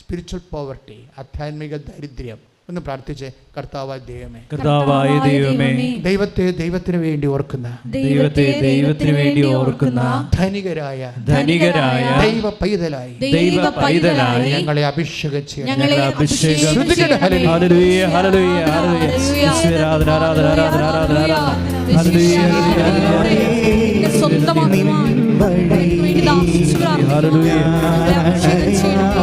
Speaker 2: സ്പിരിച്വൽ പോവർട്ടി, ആധ്യാത്മിക ദാരിദ്ര്യം. ഒന്ന് പ്രാർത്ഥിച്ച്. കർത്താവായ ദൈവമേ,
Speaker 1: കർത്താവായ ദൈവമേ,
Speaker 2: ദൈവത്തിന് വേണ്ടി ഓർക്കുന്ന,
Speaker 1: ദൈവത്തിന് വേണ്ടി ഓർക്കുന്ന
Speaker 2: ധനികരായ ദൈവ പൈതലായി ഞങ്ങളെ അഭിഷേകം ചെയ്യണം.
Speaker 1: ഹല്ലേലൂയ, ഹല്ലേലൂയ, ഹല്ലേലൂയ. ഈശ്വര ആരാധന, ആരാധന, ആരാധന, ആരാധന, ആരാധന. ഹല്ലേലൂയ, ഹല്ലേലൂയ,
Speaker 4: സ്വന്തമാക്കുവാൻ അവർക്ക് വേണ്ടി ദാസിച്ചു പ്രാർത്ഥിക്കുന്നു.
Speaker 1: ഹല്ലേലൂയ.
Speaker 4: ഞങ്ങളെ അഭിഷേകം ചെയ്യണമേ.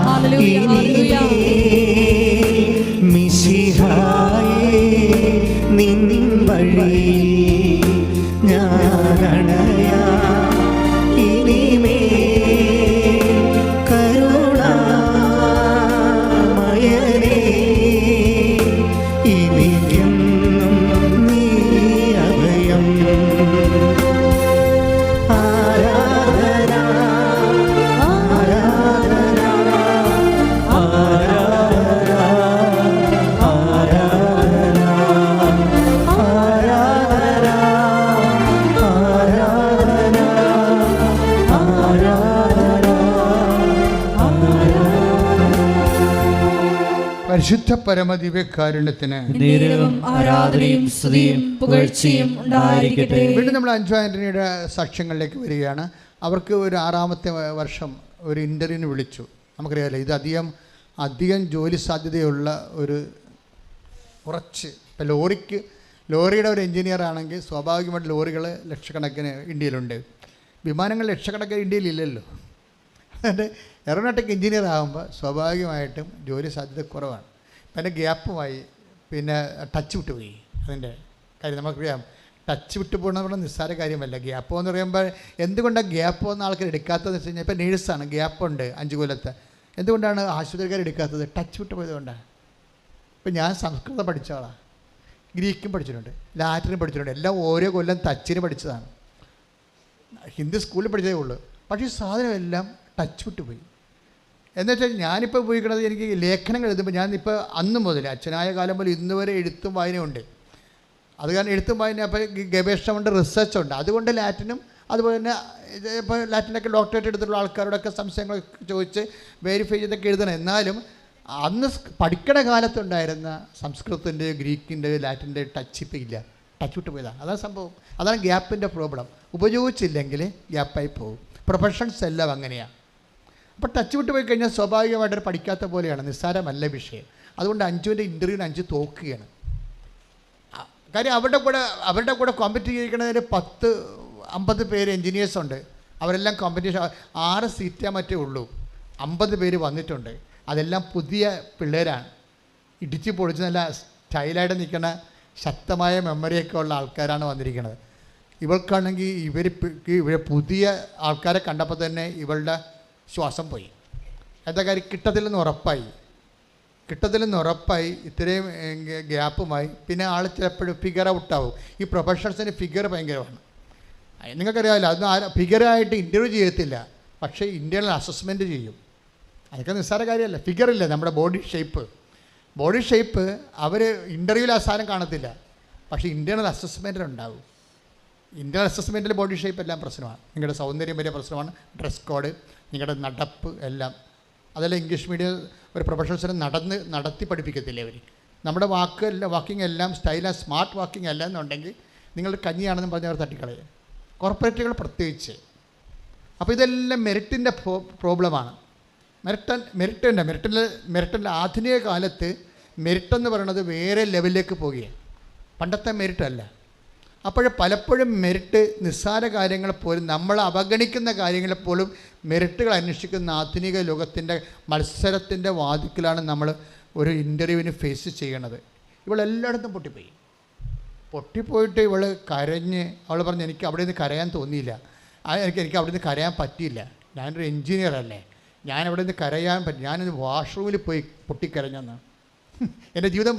Speaker 4: Hallelujah, hallelujah.
Speaker 3: മിശിഹായേ നിൻ വഴിയിൽ ഞാനണയാം ഇനിമേൽ. കരുണാമയനേ എനിക്കെന്നും നീ അഭയം. ആരാധന ആരാധന
Speaker 2: പരിശുദ്ധ പരമദിവ്യകാരുണ്യത്തിന്
Speaker 4: നേരവും ആരാധനയും സ്തുതിയും പുകഴ്ചയും ഉണ്ടായിരിക്കട്ടെ.
Speaker 2: വീണ്ടും നമ്മൾ അഞ്ജു ആൻ്റണിയുടെ സാക്ഷ്യങ്ങളിലേക്ക് വരികയാണ്. അവർക്ക് ഒരു 6ാമത്തെ വർഷം ഒരു ഇൻ്റർവ്യൂവിന് വിളിച്ചു. നമുക്കറിയാമല്ലോ, ഇത് അധികം ജോലി സാധ്യതയുള്ള ഒരു കുറച്ച്. ഇപ്പോൾ ലോറിയുടെ ഒരു എഞ്ചിനീയർ ആണെങ്കിൽ സ്വാഭാവികമായിട്ട് ലോറികൾ ലക്ഷക്കണക്കിന് ഇന്ത്യയിലുണ്ട്. വിമാനങ്ങൾ ലക്ഷക്കണക്കിന് ഇന്ത്യയിലില്ലല്ലോ. അതുകൊണ്ട് എയറോനോട്ടിക് എഞ്ചിനീയർ ആകുമ്പോൾ സ്വാഭാവികമായിട്ടും ജോലി സാധ്യത കുറവാണ്. പിന്നെ ഗ്യാപ്പുമായി, പിന്നെ ടച്ച് വിട്ടുപോയി. അതിൻ്റെ കാര്യം നമുക്കറിയാം. ടച്ച് വിട്ടു പോകണമെന്ന് പറഞ്ഞാൽ നിസ്സാര കാര്യമല്ല. ഗ്യാപ്പോ എന്ന് പറയുമ്പോൾ എന്തുകൊണ്ടാണ് ഗ്യാപ്പോ എന്ന ആൾക്കാർ എടുക്കാത്തതെന്ന് വെച്ച് കഴിഞ്ഞാൽ, ഇപ്പോൾ നേഴ്സാണ്, ഗ്യാപ്പുണ്ട് 5 കൊല്ലത്തെ. എന്തുകൊണ്ടാണ് ആശുപത്രിക്കാർ എടുക്കാത്തത്? ടച്ച് വിട്ട് പോയതുകൊണ്ടാണ്. ഇപ്പം ഞാൻ സംസ്കൃതം പഠിച്ച ആളാണ്, ഗ്രീക്കും പഠിച്ചിട്ടുണ്ട്, ലാറ്റിനും പഠിച്ചിട്ടുണ്ട്. എല്ലാം ഓരോ കൊല്ലം ടച്ചിന് പഠിച്ചതാണ്. ഹിന്ദി സ്കൂളിൽ പഠിച്ചതേ ഉള്ളൂ. പക്ഷേ ഈ സാധനമെല്ലാം ടച്ച് വിട്ട് പോയി. എന്നുവെച്ചാൽ ഞാനിപ്പോൾ ഉപയോഗിക്കുന്നത്, എനിക്ക് ലേഖനങ്ങൾ എഴുതുമ്പോൾ ഞാനിപ്പോൾ അന്ന് മുതൽ അച്ഛനായ കാലം മുതൽ ഇന്ന് വരെ എഴുത്തും വായനയുണ്ട്. അത് കാരണം എഴുത്തും വായന, അപ്പോൾ ഗവേഷണമുണ്ട്, റിസർച്ചുണ്ട്. അതുകൊണ്ട് ലാറ്റിനും അതുപോലെ തന്നെ ഇപ്പോൾ ലാറ്റിനൊക്കെ ഡോക്ടറേറ്റ് എടുത്തിട്ടുള്ള ആൾക്കാരോടൊക്കെ സംശയങ്ങൾ ചോദിച്ച് വെരിഫൈ ചെയ്തൊക്കെ എഴുതണം. എന്നാലും അന്ന് പഠിക്കണ കാലത്തുണ്ടായിരുന്ന സംസ്കൃതത്തിൻ്റെ, ഗ്രീക്കിൻ്റെ, ലാറ്റിൻ്റെ ടച്ച് ഇപ്പോൾ ഇല്ല. ടച്ച് വിട്ട് പോയതാണ്. അതാണ് സംഭവം. അതാണ് ഗ്യാപ്പിൻ്റെ പ്രോബ്ലം. ഉപയോഗിച്ചില്ലെങ്കിൽ ഗ്യാപ്പായി പോകും. പ്രൊഫഷൻസ് എല്ലാം അങ്ങനെയാണ്. അപ്പോൾ ടച്ച് വിട്ട് പോയി കഴിഞ്ഞാൽ സ്വാഭാവികമായിട്ട് പഠിക്കാത്ത പോലെയാണ്, നിസ്സാരമല്ല വിഷയം. അതുകൊണ്ട് അഞ്ജുവിൻ്റെ ഇൻ്റർവ്യൂവിന് 5 തോക്കുകയാണ്. കാര്യം അവരുടെ കൂടെ കോമ്പറ്റ് ചെയ്യിക്കുന്നതിന് 50 പേര് എൻജിനീയേഴ്സുണ്ട്. അവരെല്ലാം കോമ്പറ്റീഷൻ 6 സീറ്റേ മറ്റേ ഉള്ളൂ. 50 പേര് വന്നിട്ടുണ്ട്. അതെല്ലാം പുതിയ പിള്ളേരാണ്. ഇടിച്ച് പൊളിച്ച് നല്ല സ്റ്റൈലായിട്ട് നിൽക്കുന്ന ശക്തമായ മെമ്മറിയൊക്കെ ഉള്ള ആൾക്കാരാണ് വന്നിരിക്കുന്നത്. ഇവൾക്കാണെങ്കിൽ ഇവർ പുതിയ ആൾക്കാരെ കണ്ടപ്പോൾ തന്നെ ഇവളുടെ ശ്വാസം പോയി. എന്താ കാര്യം? കിട്ടത്തില്ലെന്ന് ഉറപ്പായി. ഇത്രയും ഗ്യാപ്പുമായി പിന്നെ ആൾ ചിലപ്പോഴും ഫിഗർ ഔട്ടാവും. ഈ പ്രൊഫഷണൽസിന് ഫിഗർ ഭയങ്കരമാണ്. നിങ്ങൾക്കറിയാമല്ലോ, അതൊന്നും ഫിഗറായിട്ട് ഇൻ്റർവ്യൂ ചെയ്യത്തില്ല, പക്ഷേ ഇൻ്റേണൽ അസസ്മെൻറ്റ് ചെയ്യും. അതൊക്കെ നിസ്സാര കാര്യമല്ല. ഫിഗറില്ല, നമ്മുടെ ബോഡി ഷേപ്പ് അവർ ഇൻ്റർവ്യൂവിൽ ആ സാധനം കാണത്തില്ല, പക്ഷേ ഇൻ്റേണൽ അസസ്മെൻറ്റിലുണ്ടാവും. ഇൻ്റേണൽ അസസ്മെൻറ്റിൽ ബോഡി ഷേപ്പ് എല്ലാം പ്രശ്നമാണ്. നിങ്ങളുടെ സൗന്ദര്യം വലിയ പ്രശ്നമാണ്. ഡ്രസ് കോഡ്, നിങ്ങളുടെ നടപ്പ് എല്ലാം. അതെല്ലാം ഇംഗ്ലീഷ് മീഡിയം ഒരു പ്രൊഫഷണൽസിനെ നടത്തി പഠിപ്പിക്കത്തില്ലേ അവർ. നമ്മുടെ വാക്കിംഗ് എല്ലാം സ്റ്റൈലാണ്, സ്മാർട്ട് വാക്കിംഗ് അല്ല എന്നുണ്ടെങ്കിൽ നിങ്ങൾ കഞ്ഞിയാണെന്ന് പറഞ്ഞ് അവർ തട്ടിക്കളയുക. കോർപ്പറേറ്റുകൾ പ്രത്യേകിച്ച്. അപ്പോൾ ഇതെല്ലാം മെറിറ്റിൻ്റെ പ്രോബ്ലമാണ്. മെറിറ്റിൻ്റെ ആധുനിക കാലത്ത് മെറിറ്റെന്ന് പറയുന്നത് വേറെ ലെവലിലേക്ക് പോവുകയാണ്. പണ്ടത്തെ മെറിറ്റല്ല. അപ്പോൾ പലപ്പോഴും മെറിറ്റ് നിസ്സാര കാര്യങ്ങളെപ്പോലും, നമ്മൾ അവഗണിക്കുന്ന കാര്യങ്ങളെപ്പോലും മെറിറ്റുകൾ അന്വേഷിക്കുന്ന ആധുനിക ലോകത്തിൻ്റെ മത്സരത്തിൻ്റെ വാതിക്കലാണ് നമ്മൾ ഒരു ഇൻ്റർവ്യൂവിന് ഫേസ് ചെയ്യണത്. ഇവളെല്ലായിടത്തും പൊട്ടിപ്പോയിട്ട് ഇവൾ കരഞ്ഞ്, അവൾ പറഞ്ഞു എനിക്ക് അവിടെ നിന്ന് കരയാൻ തോന്നിയില്ല, എനിക്ക് അവിടെ നിന്ന് കരയാൻ പറ്റിയില്ല, ഞാനൊരു എൻജിനീയർ അല്ലേ, ഞാൻ അവിടെ നിന്ന് കരയാൻ പറ്റും, ഞാനൊരു വാഷ്റൂമിൽ പോയി പൊട്ടിക്കരഞ്ഞെന്ന്. എൻ്റെ ജീവിതം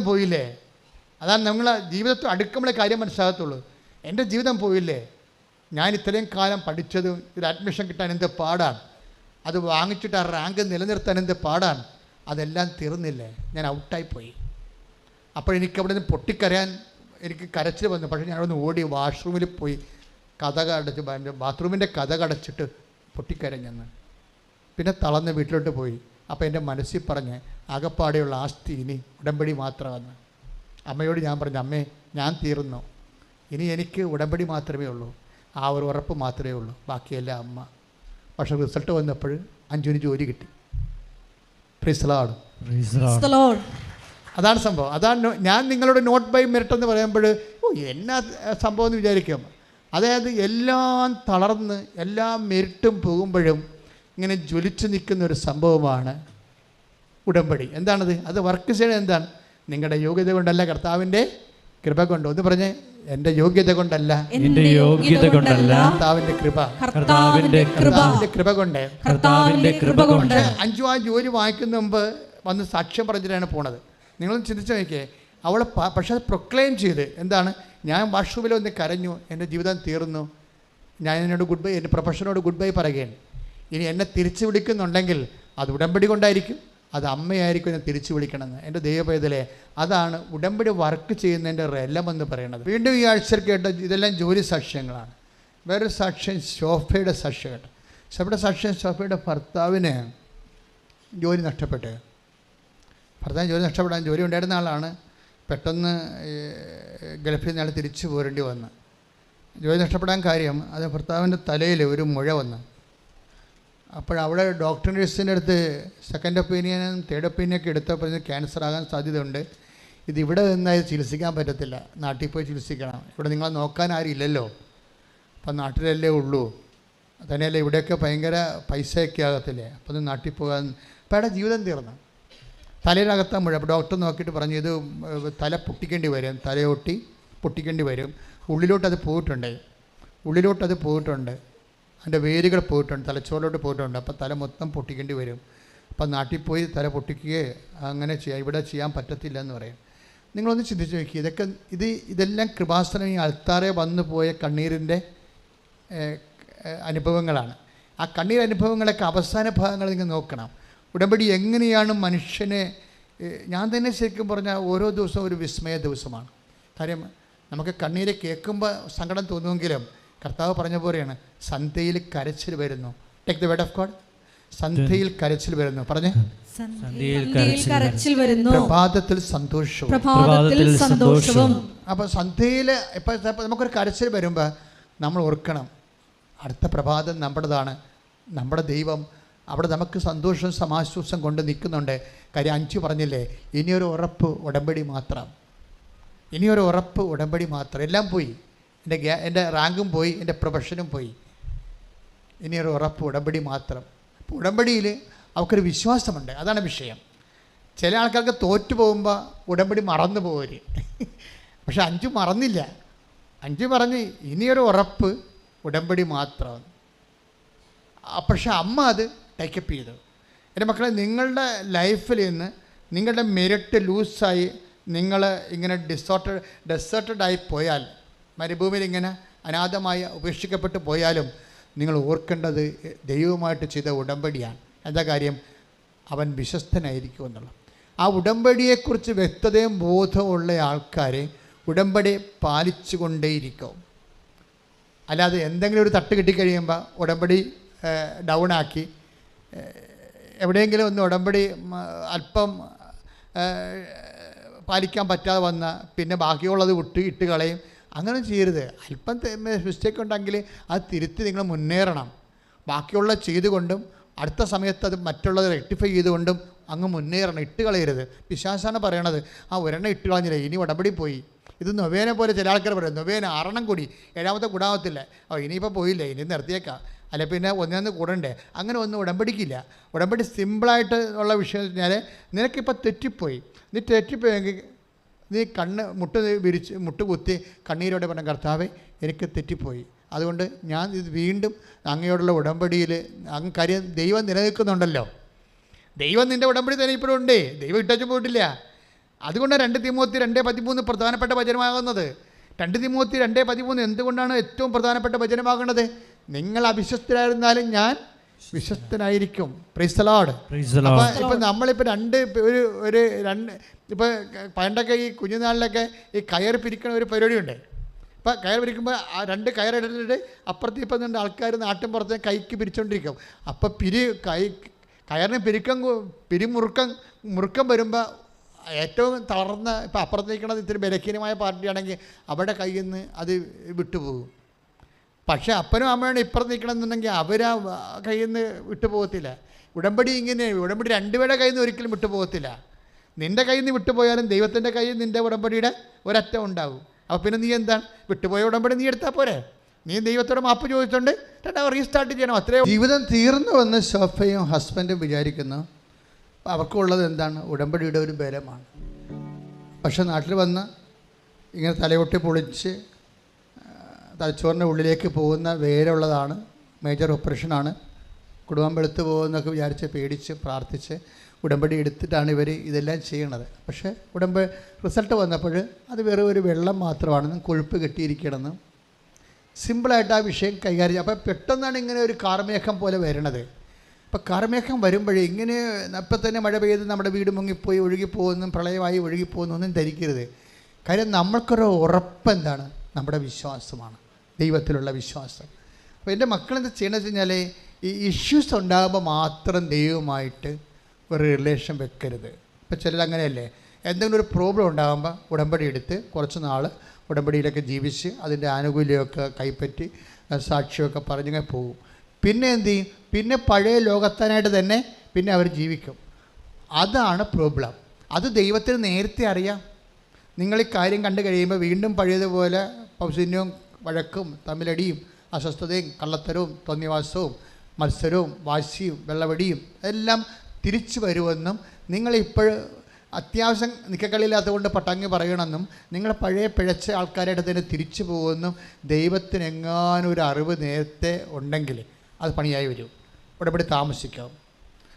Speaker 2: പോയില്ലേ. അതാണ് നമ്മൾ ജീവിതത്തിൽ അടുക്കുമ്പോഴേ കാര്യം മനസ്സിലാകത്തുള്ളൂ. എൻ്റെ ജീവിതം പോയില്ലേ, ഞാൻ ഇത്രയും കാലം പഠിച്ചതും ഒരു അഡ്മിഷൻ കിട്ടാൻ എന്ത് പാടാണ്, അത് വാങ്ങിച്ചിട്ട് ആ റാങ്ക് നിലനിർത്താൻ എന്ത് പാടാണ്, അതെല്ലാം തീർന്നില്ലേ, ഞാൻ ഔട്ടായിപ്പോയി. അപ്പോൾ എനിക്കവിടെ നിന്ന് പൊട്ടിക്കരയാൻ എനിക്ക് കരച്ചിൽ വന്നു. പക്ഷേ ഞാനൊന്ന് ഓടി വാഷ്റൂമിൽ പോയി ബാത്റൂമിൻ്റെ കഥ കടച്ചിട്ട് പൊട്ടിക്കരഞ്ഞെന്ന്. പിന്നെ തളർന്ന് വീട്ടിലോട്ട് പോയി. അപ്പോൾ എൻ്റെ മനസ്സിൽ പറഞ്ഞ് ആകപ്പാടെയുള്ള ആസ്തി ഇനി ഉടമ്പടി മാത്രമെന്ന്. അമ്മയോട് ഞാൻ പറഞ്ഞു, അമ്മേ ഞാൻ തീർന്നു, ഇനി എനിക്ക് ഉടമ്പടി മാത്രമേ ഉള്ളൂ, ആ ഒരു ഉറപ്പ് മാത്രമേ ഉള്ളൂ, ബാക്കിയെല്ലാം അമ്മ. പക്ഷേ റിസൾട്ട് വന്നപ്പോൾ അഞ്ജുവിന് ജോലി കിട്ടി. Praise the Lord.
Speaker 4: Praise the Lord.
Speaker 2: അതാണ് സംഭവം. അതാണ് ഞാൻ നിങ്ങളോട് നോട്ട് ബൈ മെറിറ്റ് എന്ന് പറയുമ്പോൾ എന്നാ സംഭവം എന്ന് വിചാരിക്കും. അതായത് എല്ലാം തളർന്ന് എല്ലാ മെറിറ്റും പോകുമ്പോഴും ഇങ്ങനെ ജ്വലിച്ച് നിൽക്കുന്ന ഒരു സംഭവമാണ് ഉടമ്പടി. എന്താണത്? അത് വർക്ക് ചെയ്യണത് എന്താണ്? നിങ്ങളുടെ യോഗ്യത കൊണ്ടല്ല, കർത്താവിൻ്റെ കൃപ കൊണ്ട്. ഒന്ന് പറഞ്ഞേ, എൻ്റെ യോഗ്യത കൊണ്ടല്ല,
Speaker 1: എൻ്റെ യോഗ്യത കൊണ്ടല്ല,
Speaker 2: കർത്താവിൻ്റെ കൃപ,
Speaker 1: കർത്താവിൻ്റെ കൃപ,
Speaker 2: കർത്താവിൻ്റെ കൃപ കൊണ്ട്.
Speaker 1: കർത്താവിൻ്റെ കൃപ കൊണ്ട്.
Speaker 2: അഞ്ചു ആ ജോലി വാങ്ങിക്കുന്ന മുമ്പ് വന്ന് സാക്ഷ്യം പറഞ്ഞിട്ടാണ് പോണത്. നിങ്ങളൊന്ന് ചിന്തിച്ച് നോക്കിയേ. അവൾ പക്ഷെ അത് പ്രൊക്ലെയിം ചെയ്ത്, എന്താണ്? ഞാൻ വാഷ്റൂമിൽ വന്ന് കരഞ്ഞു, എൻ്റെ ജീവിതം തീർന്നു, ഞാൻ എന്നോട് ഗുഡ് ബൈ, എൻ്റെ പ്രൊഫഷനോട് ഗുഡ് ബൈ പറയുകയാണ്. ഇനി എന്നെ തിരിച്ചു വിളിക്കുന്നുണ്ടെങ്കിൽ അത് ഉടമ്പടി കൊണ്ടായിരിക്കും, അത് അമ്മയായിരിക്കും എന്നെ തിരിച്ചു വിളിക്കണമെന്ന്. എൻ്റെ ദൈവപൈതലേ, അതാണ് ഉടമ്പടി വർക്ക് ചെയ്യുന്നതിൻ്റെ റെലമെന്ന് പറയുന്നത്. വീണ്ടും ഈ ആഴ്ചയിൽ കേട്ട ഇതെല്ലാം ജോലി സാക്ഷ്യങ്ങളാണ്. വേറൊരു സാക്ഷ്യം ശോഭയുടെ സാക്ഷ്യം കേട്ടോ. ശോഭയുടെ സാക്ഷ്യം, ശോഭയുടെ ഭർത്താവിന് ജോലി നഷ്ടപ്പെട്ട്. ഭർത്താവിന് ജോലി നഷ്ടപ്പെടാൻ, ജോലി ഉണ്ടായിരുന്ന ആളാണ്, പെട്ടെന്ന് ഗൾഫിൽ നിന്ന് ആൾ തിരിച്ചു പോരേണ്ടി വന്നു. ജോലി നഷ്ടപ്പെടാൻ കാര്യം, അത് ഭർത്താവിൻ്റെ തലയിൽ ഒരു മുഴ വന്നു. അപ്പോഴവിടെ ഡോക്ടർ നഴ്സിൻ്റെ അടുത്ത് സെക്കൻഡ് ഒപ്പീനിയനും തേർഡ് ഒപ്പീനിയൊക്കെ എടുത്തപ്പോൾ ഇത് ക്യാൻസർ ആകാൻ സാധ്യതയുണ്ട്, ഇത് ഇവിടെ നിന്നായി ചികിത്സിക്കാൻ പറ്റത്തില്ല, നാട്ടിൽ പോയി ചികിത്സിക്കണം, ഇവിടെ നിങ്ങളെ നോക്കാൻ ആരും ഇല്ലല്ലോ, അപ്പം നാട്ടിലല്ലേ ഉള്ളൂ, തന്നെയല്ല ഇവിടെയൊക്കെ ഭയങ്കര പൈസയൊക്കെ ആകത്തില്ലേ, അപ്പം അത് നാട്ടിൽ പോകാൻ. അപ്പം അവിടെ ജീവിതം തീർന്നു. തലയിലകത്താൻ മുഴ. അപ്പോൾ ഡോക്ടർ നോക്കിയിട്ട് പറഞ്ഞു, ഇത് തല പൊട്ടിക്കേണ്ടി വരും, തലയൊട്ടി പൊട്ടിക്കേണ്ടി വരും, ഉള്ളിലോട്ടത് പോയിട്ടുണ്ട്, അതിൻ്റെ വേരുകൾ പോയിട്ടുണ്ട്, തലച്ചോറിലോട്ട് പോയിട്ടുണ്ട്, അപ്പോൾ തല മൊത്തം പൊട്ടിക്കേണ്ടി വരും. അപ്പം നാട്ടിൽ പോയി തല പൊട്ടിക്കുകയോ അങ്ങനെ ചെയ്യാം, ഇവിടെ ചെയ്യാൻ പറ്റത്തില്ല എന്ന് പറയും. നിങ്ങളൊന്ന് ചിന്തിച്ച് നോക്കി, ഇതെല്ലാം കൃപാസനം ഈ അൾത്താറെ വന്നു പോയ കണ്ണീരിൻ്റെ അനുഭവങ്ങളാണ്. ആ കണ്ണീർ അനുഭവങ്ങളൊക്കെ അവസാന ഭാഗങ്ങൾ നിങ്ങൾ നോക്കണം. ഉടമ്പടി എങ്ങനെയാണ് മനുഷ്യനെ, ഞാൻ തന്നെ ശരിക്കും പറഞ്ഞാൽ ഓരോ ദിവസവും ഒരു വിസ്മയ ദിവസമാണ്. കാര്യം നമുക്ക് കണ്ണീര് കേൾക്കുമ്പോൾ സങ്കടം തോന്നുമെങ്കിലും കർത്താവ് പറഞ്ഞ പോലെയാണ്, സന്ധ്യയിൽ കരച്ചിൽ വരുന്നു. Take the word of God. സന്ധ്യയിൽ കരച്ചിൽ വരുന്നു. പറഞ്ഞേ,
Speaker 4: കരച്ചിൽ വരുന്നു,
Speaker 2: പ്രഭാതത്തിൽ സന്തോഷവും. അപ്പോൾ സന്ധ്യയിൽ ഇപ്പം നമുക്കൊരു കരച്ചിൽ വരുമ്പോൾ നമ്മൾ ഓർക്കണം, അടുത്ത പ്രഭാതം നമ്മുടേതാണ്, നമ്മുടെ ദൈവം അവിടെ നമുക്ക് സന്തോഷവും സമാശ്വാസം കൊണ്ട് നിൽക്കുന്നുണ്ട്. കാര്യം 5 പറഞ്ഞില്ലേ, ഇനിയൊരു ഉറപ്പ് ഉടമ്പടി മാത്രം, ഇനിയൊരു ഉറപ്പ് ഉടമ്പടി മാത്രം. എല്ലാം പോയി, എൻ്റെ റാങ്കും പോയി, എൻ്റെ പ്രൊഫഷനും പോയി, ഇനിയൊരു ഉറപ്പ് ഉടമ്പടി മാത്രം. അപ്പോൾ ഉടമ്പടിയിൽ അവർക്കൊരു വിശ്വാസമുണ്ട്, അതാണ് വിഷയം. ചില ആൾക്കാർക്ക് തോറ്റു പോകുമ്പോൾ ഉടമ്പടി മറന്നു പോവര്. പക്ഷെ 5 മറന്നില്ല. 5 പറഞ്ഞ് ഇനിയൊരു ഉറപ്പ് ഉടമ്പടി മാത്രം. പക്ഷെ അമ്മ അത് ടേക്കപ്പ് ചെയ്തു. എൻ്റെ മക്കളെ, നിങ്ങളുടെ ലൈഫിൽ നിന്ന് നിങ്ങളുടെ മെരിറ്റ് ലൂസായി നിങ്ങൾ ഇങ്ങനെ ഡെസേർട്ടഡായി പോയാൽ, മരുഭൂമിയിൽ ഇങ്ങനെ അനാഥമായി ഉപേക്ഷിക്കപ്പെട്ട് പോയാലും നിങ്ങൾ ഓർക്കേണ്ടത് ദൈവവുമായിട്ട് ചെയ്ത ഉടമ്പടിയാണ്. എന്താ കാര്യം? അവൻ വിശ്വസ്തനായിരിക്കും എന്നുള്ളത്. ആ ഉടമ്പടിയെക്കുറിച്ച് വ്യക്തതയും ബോധമുള്ള ആൾക്കാരെ ഉടമ്പടി പാലിച്ചു കൊണ്ടേയിരിക്കും. അല്ലാതെ എന്തെങ്കിലും ഒരു തട്ട് കിട്ടിക്കഴിയുമ്പോൾ ഉടമ്പടി ഡൗൺ ആക്കി, എവിടെയെങ്കിലും ഒന്ന് ഉടമ്പടി അല്പം പാലിക്കാൻ പറ്റാതെ വന്ന പിന്നെ ബാക്കിയുള്ളത് ഇട്ട് കളയും. അങ്ങനെ ചെയ്യരുത്. അല്പം മിസ്റ്റേക്ക് ഉണ്ടെങ്കിൽ അത് തിരുത്തി നിങ്ങൾ മുന്നേറണം. ബാക്കിയുള്ള ചെയ്തുകൊണ്ടും അടുത്ത സമയത്ത് അത് മറ്റുള്ളത് റെക്ടിഫൈ ചെയ്തുകൊണ്ടും അങ്ങ് മുന്നേറണം. ഇട്ട് കളയരുത്. പിശാചാണ് പറയണത്, ഒരെണ്ണം ഇട്ട് കളഞ്ഞില്ല, ഇനി ഉടമ്പടി പോയി. ഇത് നൊവേനെ പോലെ ചില ആൾക്കാർ പറയും, നൊവേന 6 കൂടി 7ാമത്തെ കൂടാവത്തില്ല, ഇനിയിപ്പോൾ പോയില്ലേ, ഇനി നിർത്തിയേക്കാം, അല്ലെ പിന്നെ ഒന്നേന്ന് കൂടണ്ടേ. അങ്ങനെ ഒന്നും ഉടമ്പടിക്കില്ല. ഉടമ്പടി സിമ്പിളായിട്ട് ഉള്ള വിഷയം എന്ന് പറഞ്ഞാൽ, നിനക്കിപ്പോൾ തെറ്റിപ്പോയി, നീ തെറ്റിപ്പോയെങ്കിൽ നീ മുട്ട് കുത്തി കണ്ണീരോടെ പറഞ്ഞ, കർത്താവേ എനിക്ക് തെറ്റിപ്പോയി, അതുകൊണ്ട് ഞാൻ ഇത് വീണ്ടും അങ്ങയോടുള്ള ഉടമ്പടിയിൽ കാര്യം ദൈവം നിലനിൽക്കുന്നുണ്ടല്ലോ, ദൈവം നിൻ്റെ ഉടമ്പടി തന്നെ ഇപ്പോഴും ഉണ്ട്, ദൈവം ഇട്ടു പോയിട്ടില്ല. അതുകൊണ്ട് 2 തിമോത്തി 2:13 പ്രധാനപ്പെട്ട വചനമാകുന്നത്. 2 തിമോത്തി 2:13 എന്തുകൊണ്ടാണ് ഏറ്റവും പ്രധാനപ്പെട്ട വചനമാകുന്നത്? നിങ്ങൾ അവിശ്വസ്തരായിരുന്നാലും ഞാൻ വിശ്വസ്തനായിരിക്കും. Praise the Lord. അപ്പോൾ ഇപ്പം നമ്മളിപ്പോൾ ഇപ്പോൾ പണ്ടൊക്കെ ഈ കുഞ്ഞുനാളിലൊക്കെ ഈ കയർ പിരിക്കണ ഒരു പരിപാടിയുണ്ട്. ഇപ്പോൾ കയർ പിരിക്കുമ്പോൾ ആ 2 കയറിട്ടിട്ട് അപ്പുറത്ത് ഇപ്പം ആൾക്കാർ നാട്ടിൻ പുറത്ത് കൈക്ക് പിരിച്ചുകൊണ്ടിരിക്കും. അപ്പോൾ കയറിന് മുറുക്കം വരുമ്പോൾ ഏറ്റവും തളർന്ന, ഇപ്പോൾ അപ്പുറത്തേക്കണത് ഇത്തിരി ബലഹീനമായ പാർട്ടിയാണെങ്കിൽ അവരുടെ കയ്യിൽ നിന്ന് അത് വിട്ടുപോകും. പക്ഷേ അപ്പനും അമ്മയാണ് ഇപ്പുറത്ത് നിൽക്കണമെന്നുണ്ടെങ്കിൽ അവർ ആ കയ്യിൽ നിന്ന് വിട്ടുപോകത്തില്ല. ഉടമ്പടി രണ്ടുപേരുടെ കയ്യിൽ നിന്ന് ഒരിക്കലും വിട്ടുപോകത്തില്ല. നിൻ്റെ കയ്യിൽ നിന്ന് വിട്ടുപോയാലും ദൈവത്തിൻ്റെ കയ്യിൽ നിൻ്റെ ഉടമ്പടിയുടെ ഒരറ്റം ഉണ്ടാകും. അപ്പോൾ പിന്നെ നീ എന്താണ്, വിട്ടുപോയ ഉടമ്പടി നീ എടുത്താൽ പോരെ? നീ ദൈവത്തോട് മാപ്പ് ചോദിച്ചുകൊണ്ട് റീസ്റ്റാർട്ട് ചെയ്യണം. അത്രയും ജീവിതം തീർന്നുവെന്ന് സോഫയും ഹസ്ബൻഡും വിചാരിക്കുന്നു. അവർക്കുള്ളത് എന്താണ്? ഉടമ്പടിയുടെ ഒരു ബലമാണ്. പക്ഷെ നാട്ടിൽ വന്ന് ഇങ്ങനെ തലയൊട്ടി പൊളിച്ച് തലച്ചോറിൻ്റെ ഉള്ളിലേക്ക് പോകുന്ന വേരുള്ളതാണ്, മേജർ ഓപ്പറേഷനാണ്, കുടുംബം വെളുത്തു പോകുന്നൊക്കെ വിചാരിച്ച് പേടിച്ച് പ്രാർത്ഥിച്ച് ഉടമ്പടി എടുത്തിട്ടാണ് ഇവർ ഇതെല്ലാം ചെയ്യണത്. പക്ഷേ റിസൾട്ട് വന്നപ്പോൾ അത് വെറും ഒരു വെള്ളം മാത്രമാണെന്നും കൊഴുപ്പ് കെട്ടിയിരിക്കണമെന്നും സിമ്പിളായിട്ട് ആ വിഷയം കൈകാര്യം. അപ്പോൾ പെട്ടെന്നാണ് ഇങ്ങനെ ഒരു കാർമേഘം പോലെ വരണത്. അപ്പോൾ കാർമേഘം വരുമ്പോഴേ ഇങ്ങനെ അപ്പം തന്നെ മഴ പെയ്ത് നമ്മുടെ വീട് മുങ്ങിപ്പോയി ഒഴുകിപ്പോകുന്നും പ്രളയമായി ഒഴുകിപ്പോകുന്നൊന്നും ധരിക്കരുത്. കാര്യം നമ്മൾക്കൊരു ഉറപ്പെന്താണ്? നമ്മുടെ വിശ്വാസമാണ്, ദൈവത്തിലുള്ള വിശ്വാസം. അപ്പോൾ എൻ്റെ മക്കളെന്താ ചെയ്യണമെന്ന് വെച്ച് കഴിഞ്ഞാൽ ഈ ഇഷ്യൂസ് ഉണ്ടാകുമ്പോൾ മാത്രം ദൈവവുമായിട്ട് ഒരു റിലേഷൻ വെക്കരുത്. ഇപ്പോൾ ചിലരങ്ങനെയല്ലേ, എന്തെങ്കിലും ഒരു പ്രോബ്ലം ഉണ്ടാകുമ്പോൾ ഉടമ്പടി എടുത്ത് കുറച്ച് നാൾ ഉടമ്പടിയിലൊക്കെ ജീവിച്ച് അതിൻ്റെ ആനുകൂല്യമൊക്കെ കൈപ്പറ്റി സാക്ഷ്യമൊക്കെ പറഞ്ഞിങ്ങനെ പോകും. പിന്നെ എന്ത് ചെയ്യും? പിന്നെ പഴയ ലോകത്താനായിട്ട് തന്നെ പിന്നെ അവർ ജീവിക്കും. അതാണ് പ്രോബ്ലം. അത് ദൈവത്തിന് നേരത്തെ അറിയാം. നിങ്ങൾ ഈ കാര്യം കണ്ടു കഴിയുമ്പോൾ വീണ്ടും പഴയതുപോലെ പൗശന്യവും വഴക്കും തമ്മിലടിയും അസ്വസ്ഥതയും കള്ളത്തരവും തോന്നിവാസവും മത്സരവും വാശിയും വെള്ളവടിയും എല്ലാം തിരിച്ചു വരുമെന്നും നിങ്ങളിപ്പോൾ അത്യാവശ്യം നിക്കക്കളിയില്ലാത്തതുകൊണ്ട് പട്ടാങ്ങി പറയണമെന്നും നിങ്ങൾ പഴയ പിഴച്ച ആൾക്കാരായിട്ട് തന്നെ തിരിച്ചു പോകുമെന്നും ദൈവത്തിനെങ്ങാനും ഒരു അറിവ് നേരത്തെ ഉണ്ടെങ്കിൽ അത് പണിയായി വരും. ഉടമ്പടി താമസിക്കാം.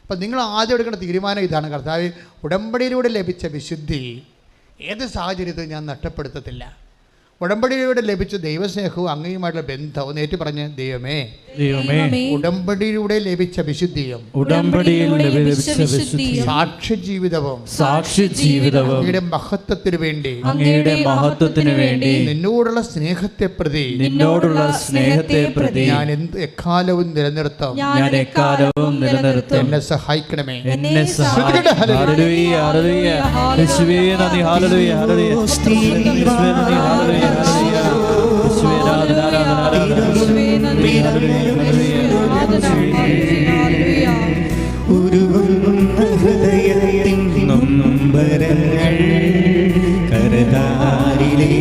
Speaker 2: അപ്പം നിങ്ങൾ ആദ്യം എടുക്കേണ്ട തീരുമാനം ഇതാണ്: കർത്താവേ, ഉടമ്പടിയിലൂടെ ലഭിച്ച വിശുദ്ധി ഏത് സാഹചര്യത്തിലും ഞാൻ നഷ്ടപ്പെടുത്തത്തില്ല. ഉടമ്പടിയിലൂടെ ലഭിച്ച ദൈവസ്നേഹവും അങ്ങയുമായിട്ടുള്ള ബന്ധവും ഏറ്റു പറഞ്ഞ് ദൈവമേ, ഉടമ്പടിയിലൂടെ ലഭിച്ച വിശുദ്ധിയും സാക്ഷ്യജീവിതവും അങ്ങയുടെ മഹത്വത്തിനു വേണ്ടി നിന്നോടുള്ള സ്നേഹത്തെ പ്രതി ഞാൻ എക്കാലവും നിലനിർത്തും. എന്നെ സഹായിക്കണമേ.
Speaker 3: ഹൃദയത്തിൻ നൊമ്പരങ്ങൾ കരതാരിലേ